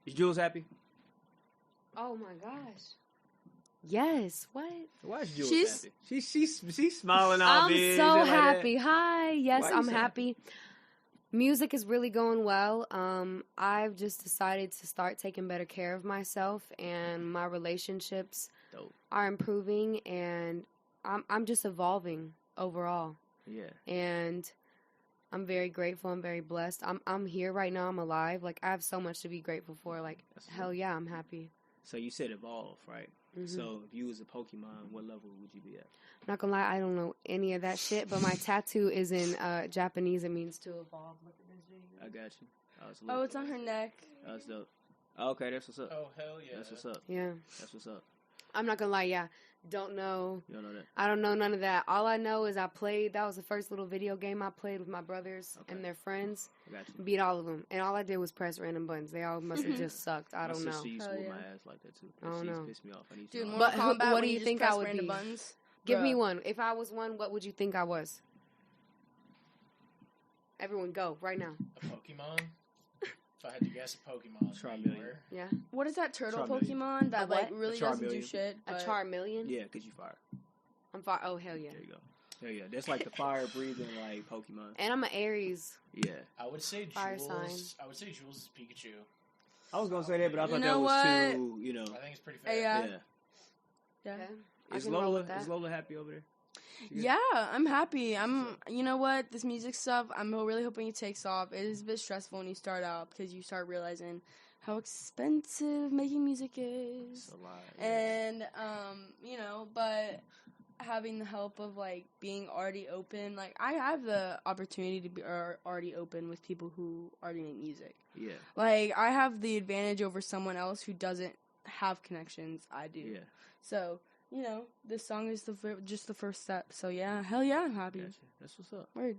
is Jules happy? Oh my gosh. Yes. What? Why is Julez happy? She's smiling all big. I'm so happy. Hi. Yes, I'm happy. Music is really going well. I've just decided to start taking better care of myself, and my relationships are improving, and I'm just evolving overall. Yeah. And I'm very grateful. I'm very blessed. I'm here right now. I'm alive. Like, I have so much to be grateful for. Like, hell yeah, I'm happy. So you said evolve, right? Mm-hmm. So if you was a Pokemon, what level would you be at? Not gonna lie, I don't know any of that shit, but my tattoo is in Japanese. It means to evolve. Look at this video. I got you. Oh, it's on her neck. That's dope. Oh, okay, that's what's up. Oh, hell yeah. That's what's up. Yeah. That's what's up. I'm not gonna lie, yeah. Don't know. You don't know that? I don't know none of that. All I know is that was the first little video game I played with my brothers and their friends. I got you. Beat all of them. And all I did was press random buttons. They all must have just sucked. I don't know. My sister used to whoop my ass like that, too. I don't know. She used to piss me off. Dude, but what do you think I would be? Buttons? Give me one. If I was one, what would you think I was? Everyone go, right now. A Pokemon? If I had to guess a Pokemon. Charmeleon. Yeah. What is that turtle Pokemon that like really doesn't do shit? A Charmeleon? Yeah, because you fire. I'm fire. Oh, hell yeah. There you go. Hell yeah. That's like the fire breathing like Pokemon. And I'm an Aries. Yeah. I would say fire Julez. Sign. I would say Julez is Pikachu. I was going to say that, but I thought that was too, I think it's pretty fair. Yeah. Okay. Is Lola happy over there? Yeah, I'm happy. You know what? This music stuff, I'm really hoping it takes off. It is a bit stressful when you start out because you start realizing how expensive making music is. It's a lot. And, but having the help of, like, being already open. Like, I have the opportunity to be already open with people who already make music. Yeah. Like, I have the advantage over someone else who doesn't have connections. I do. Yeah. So, this song is just the first step. So, yeah, hell yeah, I'm happy. Gotcha. That's what's up. Word.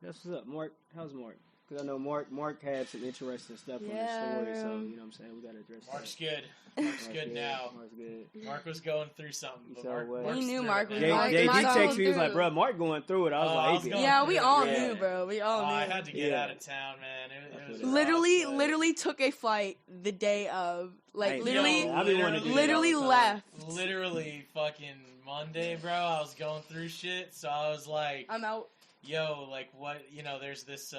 That's what's up. Marc, how's Marc? Because I know Marc had some interesting stuff on his story, so, you know what I'm saying? We got to address Marc's that. good. Marc's good now. Marc's good. Marc was going through something. But we knew Marc was going through it. JD texted me, he was like, bro, Marc going through it. I was like, yeah, we all knew, bro. We all knew. I had to get out of town, man. It was literally took a flight the day of. Like, literally left. Literally fucking Monday, bro. I was going through shit, so I was like, I'm out. Yo, like, what, there's this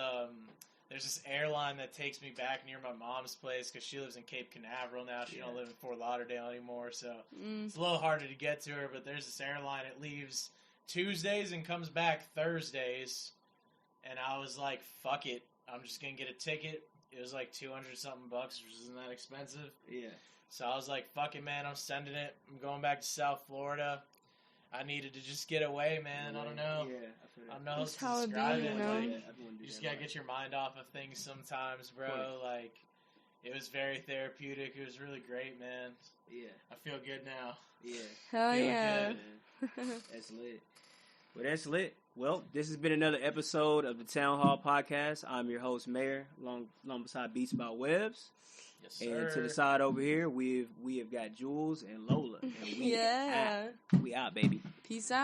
airline that takes me back near my mom's place because she lives in Cape Canaveral now. She don't live in Fort Lauderdale anymore, so it's a little harder to get to her, but there's this airline. It leaves Tuesdays and comes back Thursdays, and I was like, fuck it. I'm just going to get a ticket. It was like $200-something, which isn't that expensive. Yeah. So I was like, fuck it, man. I'm sending it. I'm going back to South Florida. I needed to just get away, man. I don't know. Yeah, I don't know how to describe it. You just gotta get your mind off of things sometimes, bro. Like, it was very therapeutic. It was really great, man. Yeah. I feel good now. Yeah. Hell yeah. That's lit. Well, that's lit. Well, this has been another episode of the Town Hall Podcast. I'm your host, Mayr, along beside Beats by Webs. Yes, sir. And to the side over here, we have got Julez and Lolah. And we out, baby. Peace out.